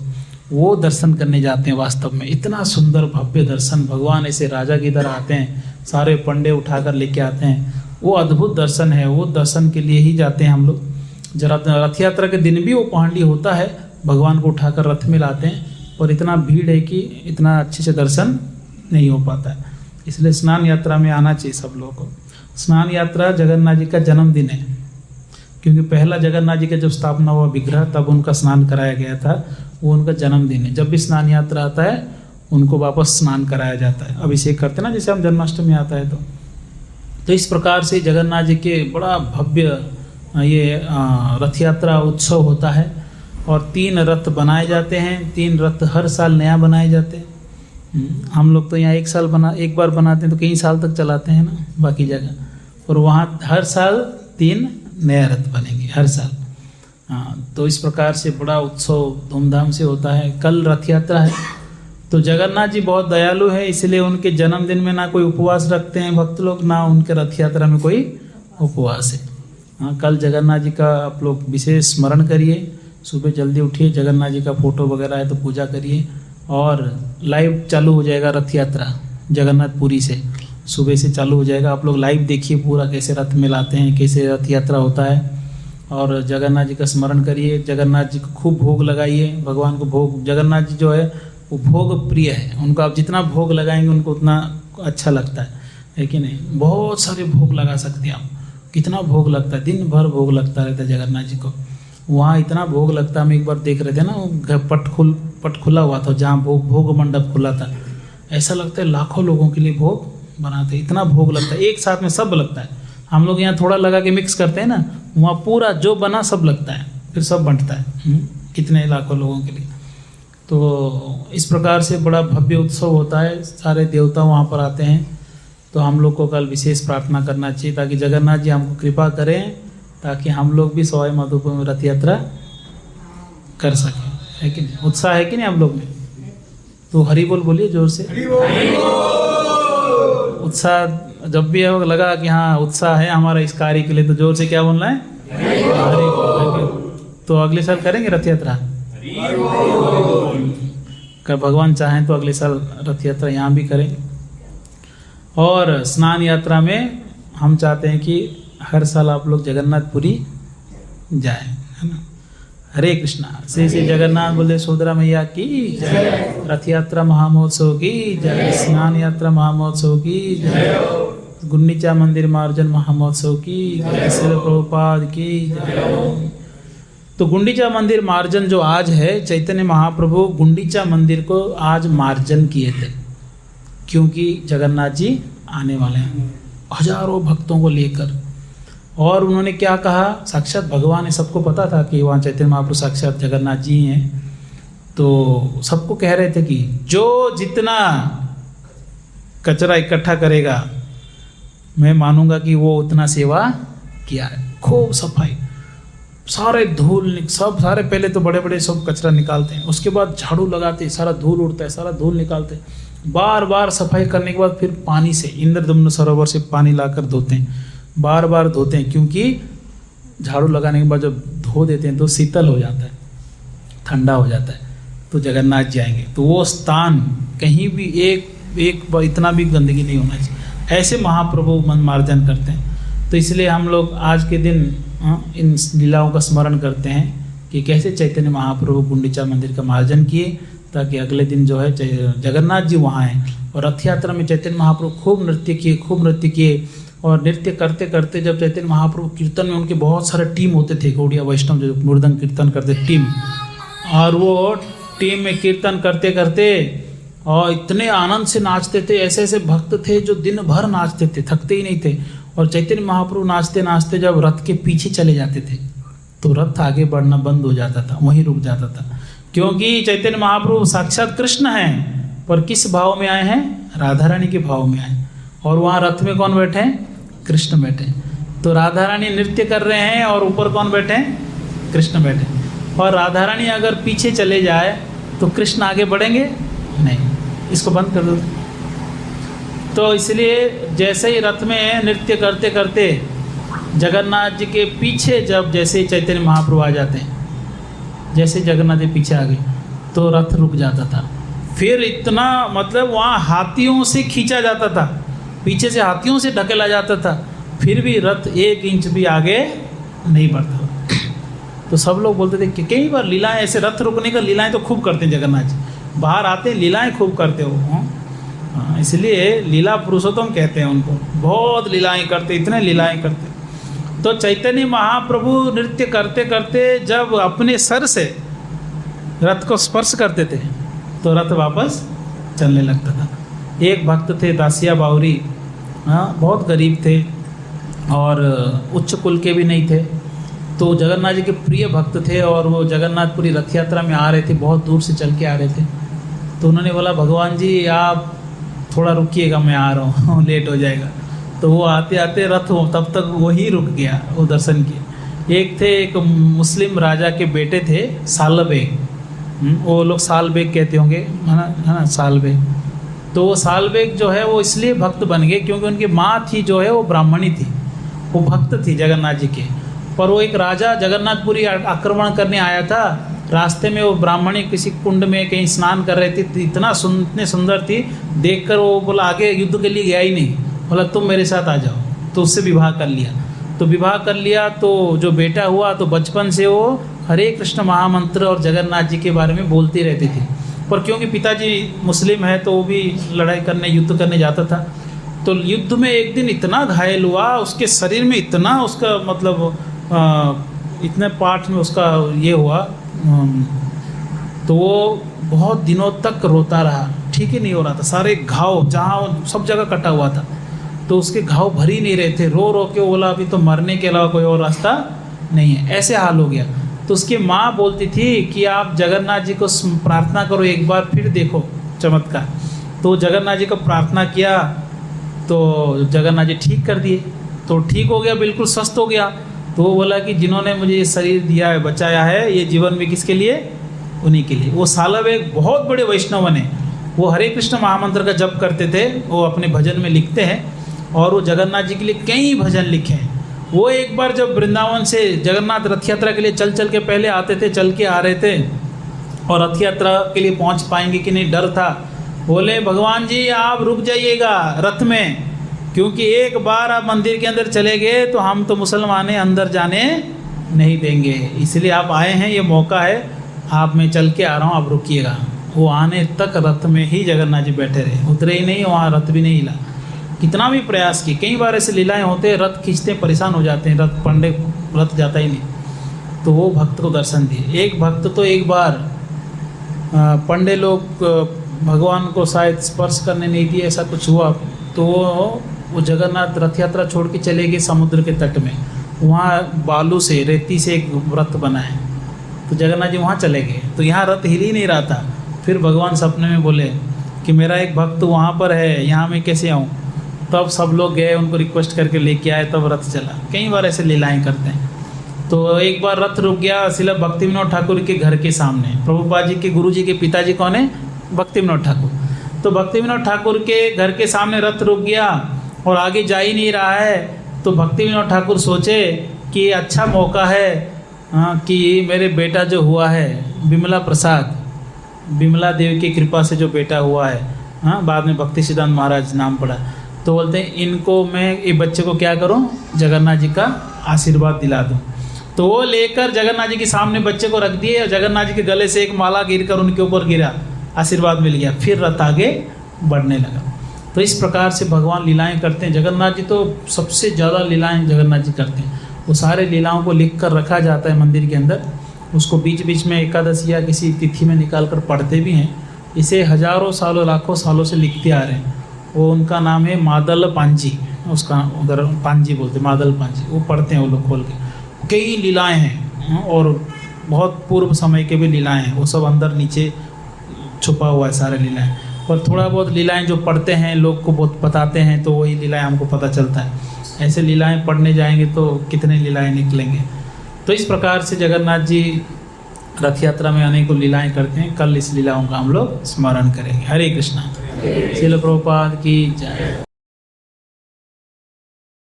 वो दर्शन करने जाते हैं। वास्तव में इतना सुंदर भव्य दर्शन, भगवान ऐसे राजा की तरह आते हैं, सारे पंडे उठाकर लेके आते हैं। वो अद्भुत दर्शन है। वो दर्शन के लिए ही जाते हैं हम लोग। जरा रथ यात्रा के दिन भी वो पहांडी होता है, भगवान को उठाकर रथ में लाते हैं, और इतना भीड़ है कि इतना अच्छे से दर्शन नहीं हो पाता है। इसलिए स्नान यात्रा में आना चाहिए सब लोगों को। स्नान यात्रा जगन्नाथ जी का जन्मदिन है, क्योंकि पहला जगन्नाथ जी का जब स्थापना हुआ विग्रह, तब उनका स्नान कराया गया था। वो उनका जन्मदिन है। जब भी स्नान यात्रा आता है उनको वापस स्नान कराया जाता है, अभिषेक करते हैं ना, जैसे हम जन्माष्टमी आता है तो इस प्रकार से जगन्नाथ जी के बड़ा भव्य ये रथ यात्रा उत्सव होता है। और 3 रथ बनाए जाते हैं। 3 रथ हर साल नया बनाए जाते हैं। हम लोग तो यहाँ एक बार बनाते हैं तो कई साल तक चलाते हैं ना बाकी जगह, और वहाँ हर साल 3 नया रथ बनेंगे हर साल। हाँ, तो इस प्रकार से बड़ा उत्सव धूमधाम से होता है। कल रथ यात्रा है। तो जगन्नाथ जी बहुत दयालु है, इसलिए उनके जन्मदिन में ना कोई उपवास रखते हैं भक्त लोग, ना उनके रथ यात्रा में कोई उपवास है। हाँ, कल जगन्नाथ जी का आप लोग विशेष स्मरण करिए। सुबह जल्दी उठिए, जगन्नाथ जी का फोटो वगैरह है तो पूजा करिए। और लाइव चालू हो जाएगा रथ यात्रा जगन्नाथपुरी से, सुबह से चालू हो जाएगा। आप लोग लाइव देखिए पूरा कैसे रथ में लाते हैं, कैसे रथ यात्रा होता है। और जगन्नाथ जी का स्मरण करिए, जगन्नाथ जी को खूब भोग लगाइए। भगवान को भोग, जगन्नाथ जी जो है वो भोग प्रिय है। उनको आप जितना भोग लगाएंगे उनको उतना अच्छा लगता है कि नहीं? बहुत सारे भोग लगा सकते हैं आप। कितना भोग लगता है, दिन भर भोग लगता रहता है जगन्नाथ जी को। वहाँ इतना भोग लगता है। हम एक बार देख रहे थे ना, पट खुला हुआ था जहाँ भोग मंडप खुला था। ऐसा लगता है लाखों लोगों के लिए भोग बनाते, इतना भोग लगता है। एक साथ में सब लगता है। हम लोग यहाँ थोड़ा लगा के मिक्स करते हैं ना, वहाँ पूरा जो बना सब लगता है, फिर सब बंटता है कितने लाखों लोगों के लिए। तो इस प्रकार से बड़ा भव्य उत्सव होता है। सारे देवता वहाँ पर आते हैं। तो हम लोग को कल विशेष प्रार्थना करना चाहिए ताकि जगन्नाथ जी हमको कृपा करें, ताकि हम लोग भी सवाई माधोपुर में रथ यात्रा कर सकें, है कि नहीं? उत्साह है कि नहीं हम लोग में? तो हरि बोल बोलिए जोर से। उत्साह जब भी लगा कि हाँ उत्साह है हमारा इस कार्य के लिए, तो जोर से क्या बोलना है? हरि बोल। तो अगले साल करेंगे रथ यात्रा। अगर भगवान चाहें तो अगले साल रथ यात्रा यहाँ भी करें। और स्नान यात्रा में हम चाहते हैं कि हर साल आप लोग जगन्नाथपुरी जाएं, है ना? हरे कृष्णा। श्री श्री जगन्नाथ बलदेव सुभद्रा मैया की जय। रथ यात्रा महामहोत्सव की जय। स्नान यात्रा महामहोत्सव की जय। गुंडीचा मंदिर मार्जन महामहोत्सव की जय। श्री प्रभुपाद की जय। तो गुंडीचा मंदिर मार्जन जो आज है, चैतन्य महाप्रभु गुंडीचा मंदिर को आज मार्जन किए थे, क्योंकि जगन्नाथ जी आने वाले हैं हजारों भक्तों को लेकर। और उन्होंने क्या कहा, साक्षात भगवान है, सबको पता था कि वहाँ चैतन्य महाप्रभु साक्षात जगन्नाथ जी हैं। तो सबको कह रहे थे कि जो जितना कचरा इकट्ठा करेगा मैं मानूंगा कि वो उतना सेवा किया है। खूब सफाई, सारे धूल सब, सारे पहले तो बड़े बड़े सब कचरा निकालते हैं, उसके बाद झाड़ू लगाते, सारा धूल उड़ता है, सारा धूल निकालते, बार बार सफाई करने के बाद फिर पानी से इंद्रदुम्न सरोवर से पानी लाकर धोते हैं, बार बार धोते हैं, क्योंकि झाड़ू लगाने के बाद जब धो देते हैं तो शीतल हो जाता है, ठंडा हो जाता है। तो जगन्नाथ जी आएंगे तो वो स्थान कहीं भी एक इतना भी गंदगी नहीं होना चाहिए। ऐसे महाप्रभु मन मार्जन करते हैं। तो इसलिए हम लोग आज के दिन इन लीलाओं का स्मरण करते हैं कि कैसे चैतन्य महाप्रभु गुंडीचा मंदिर का मार्जन किए, ताकि अगले दिन जो है जगन्नाथ जी वहाँ हैं। और रथ यात्रा में चैतन्य महाप्रभु खूब नृत्य किए, और नृत्य करते करते जब चैतन्य महाप्रभु कीर्तन में, उनके बहुत सारे टीम होते थे गौड़िया वैष्णव जो मृदंग कीर्तन करते टीम, और वो टीम में कीर्तन करते करते और इतने आनंद से नाचते थे। ऐसे ऐसे भक्त थे जो दिन भर नाचते थे, थकते ही नहीं थे। और चैतन्य महाप्रभु नाचते नाचते जब रथ के पीछे चले जाते थे तो रथ आगे बढ़ना बंद हो जाता था, वहीं रुक जाता था, क्योंकि चैतन्य महाप्रभु साक्षात कृष्ण हैं, पर किस भाव में आए हैं? राधा रानी के भाव में आए। और वहाँ रथ में कौन बैठे हैं? कृष्ण बैठे हैं। तो राधा रानी नृत्य कर रहे हैं और ऊपर कौन बैठे हैं? कृष्ण बैठे हैं। और राधा रानी अगर पीछे चले जाए तो कृष्ण आगे बढ़ेंगे नहीं। इसको बंद कर दो। तो इसलिए जैसे ही रथ में नृत्य करते करते जगन्नाथ जी के पीछे जब जैसे चैतन्य महाप्रभु आ जाते हैं, जैसे जगन्नाथ जी पीछे आ गए तो रथ रुक जाता था। फिर इतना मतलब वहाँ हाथियों से खींचा जाता था, पीछे से हाथियों से ढकेला जाता था, फिर भी रथ 1 इंच भी आगे नहीं बढ़ता। तो सब लोग बोलते थे कि कई बार लीलाएं, ऐसे रथ रुकने का लीलाएं तो खूब करते हैं जगन्नाथ जी, बाहर आते लीलाएं खूब करते हो। हाँ, इसलिए लीला पुरुषोत्तम कहते हैं उनको, बहुत लीलाएं करते, इतने लीलाएं करते। तो चैतन्य महाप्रभु नृत्य करते करते जब अपने सर से रथ को स्पर्श करते थे तो रथ वापस चलने लगता था। एक भक्त थे दासिया बावरी, हाँ, बहुत गरीब थे और उच्च कुल के भी नहीं थे। तो जगन्नाथ जी के प्रिय भक्त थे और वो जगन्नाथपुरी रथ यात्रा में आ रहे थे, बहुत दूर से चल के आ रहे थे। तो उन्होंने बोला, भगवान जी आप थोड़ा रुकिएगा, मैं आ रहा हूँ लेट हो जाएगा। तो वो आते आते रथ तब तक वही रुक गया, वो दर्शन किए। एक थे, एक मुस्लिम राजा के बेटे थे सालबेग, वो लोग सालबेग कहते होंगे, है ना, सालबेग। तो वो सालबेग जो है वो इसलिए भक्त बन गए क्योंकि उनकी माँ थी जो है वो ब्राह्मणी थी, वो भक्त थी जगन्नाथ जी के। पर वो एक राजा जगन्नाथपुरी आक्रमण करने आया था, रास्ते में वो ब्राह्मणी किसी कुंड में कहीं स्नान कर रही थी, इतने सुंदर थी, देखकर वो बोला, आगे युद्ध के लिए गया ही नहीं, बोला तुम मेरे साथ आ जाओ। तो उससे विवाह कर लिया। तो विवाह कर लिया तो जो बेटा हुआ तो बचपन से वो हरे कृष्ण महामंत्र और जगन्नाथ जी के बारे में बोलती रहती थी। पर क्योंकि पिताजी मुस्लिम है तो वो भी लड़ाई करने, युद्ध करने जाता था। तो युद्ध में एक दिन इतना घायल हुआ, उसके शरीर में इतना उसका मतलब इतने पार्ट में उसका ये हुआ, तो वो बहुत दिनों तक रोता रहा, ठीक ही नहीं हो रहा था। सारे घाव जहाँ सब जगह कटा हुआ था, तो उसके घाव भर ही नहीं रहे थे। रो रो के बोला, अभी तो मरने के अलावा कोई और रास्ता नहीं है, ऐसे हाल हो गया। तो उसकी माँ बोलती थी कि आप जगन्नाथ जी को प्रार्थना करो, एक बार फिर देखो चमत्कार। तो जगन्नाथ जी को प्रार्थना किया तो जगन्नाथ जी ठीक कर दिए, तो ठीक हो गया, बिल्कुल स्वस्थ हो गया। तो वो बोला कि जिन्होंने मुझे ये शरीर दिया है, बचाया है, ये जीवन में किसके लिए? उन्हीं के लिए। वो सालब एक बहुत बड़े वैष्णव बने, वो हरे कृष्ण महामंत्र का जप करते थे, वो अपने भजन में लिखते हैं, और वो जगन्नाथ जी के लिए कई भजन लिखे हैं। वो एक बार जब वृंदावन से जगन्नाथ रथ यात्रा के लिए चल चल के पहले आते थे, चल के आ रहे थे, और रथ यात्रा के लिए पहुंच पाएंगे कि नहीं डर था। बोले, भगवान जी आप रुक जाइएगा रथ में, क्योंकि एक बार आप मंदिर के अंदर चले गए तो हम तो मुसलमान हैं, अंदर जाने नहीं देंगे, इसलिए आप आए हैं, ये मौका है, आप मैं चल के आ रहा हूँ, आप रुकिएगा। वो आने तक रथ में ही जगन्नाथ जी बैठे रहे, उतरे ही नहीं, वहाँ रथ भी नहीं हिला। कितना भी प्रयास किए, कई बार ऐसे लीलाएं होते हैं, रथ खींचते परेशान हो जाते हैं, रथ पंडे रथ जाता ही नहीं। तो वो भक्त को दर्शन दिए। एक भक्त तो एक बार पंडे लोग भगवान को शायद स्पर्श करने नहीं दिए, ऐसा कुछ हुआ, तो वो जगन्नाथ रथ यात्रा छोड़ के चले गए समुद्र के तट में। वहाँ बालू से, रेती से एक व्रत बना है, तो जगन्नाथ जी वहाँ चले गए, तो यहाँ रथ हिल ही नहीं रहा था। फिर भगवान सपने में बोले कि मेरा एक भक्त वहाँ पर है, यहाँ मैं कैसे आऊँ? तब सब लोग गए, उनको रिक्वेस्ट करके लेके आए, तब रथ चला। कई बार ऐसे लीलाएं करते हैं। तो एक बार रथ रुक गया श्रील भक्ति विनोद ठाकुर के घर के सामने। प्रभुपाद जी के गुरु जी के पिताजी कौन है? भक्ति विनोद ठाकुर। तो भक्ति विनोद ठाकुर के घर के सामने रथ रुक गया और आगे जा ही नहीं रहा है। तो भक्ति विनोद ठाकुर सोचे कि अच्छा मौका है कि मेरे बेटा जो हुआ है विमला प्रसाद, विमला देवी की कृपा से जो बेटा हुआ है, बाद में भक्ति सिद्धांत महाराज नाम पड़ा, तो बोलते हैं इनको मैं, ये बच्चे को क्या करूं? जगन्नाथ जी का आशीर्वाद दिला दूं। तो वो लेकर जगन्नाथ जी के सामने बच्चे को रख दिए और जगन्नाथ जी के गले से एक माला गिरकर उनके ऊपर गिरा, आशीर्वाद मिल गया। फिर रथ आगे बढ़ने लगा। तो इस प्रकार से भगवान लीलाएं करते हैं। जगन्नाथ जी तो सबसे ज़्यादा लीलाएं जगन्नाथ जी करते हैं। वो सारे लीलाओं को लिख कर रखा जाता है मंदिर के अंदर, उसको बीच बीच में एकादशी या किसी तिथि में निकाल कर पढ़ते भी हैं। इसे हजारों सालों लाखों सालों से लिखते आ रहे हैं। वो उनका नाम है मादल पांजी, उसका उधर पांजी बोलते, मादल पांजी, वो पढ़ते हैं वो लोग खोल के। कई लीलाएं हैं और बहुत पूर्व समय के भी लीलाएं हैं, वो सब अंदर नीचे छुपा हुआ है सारे लीलाएं। पर थोड़ा बहुत लीलाएं जो पढ़ते हैं लोग को बहुत बताते हैं तो वही लीलाएं हमको पता चलता है। ऐसे लीलाएं पढ़ने जाएंगे तो कितने लीलाएं निकलेंगे। तो इस प्रकार से जगन्नाथ जी रथ यात्रा में अनेकों लीलाएं करते हैं। कल इस लीलाओं का हम लोग स्मरण करेंगे। हरे कृष्णा। श्रील प्रभुपाद की जय।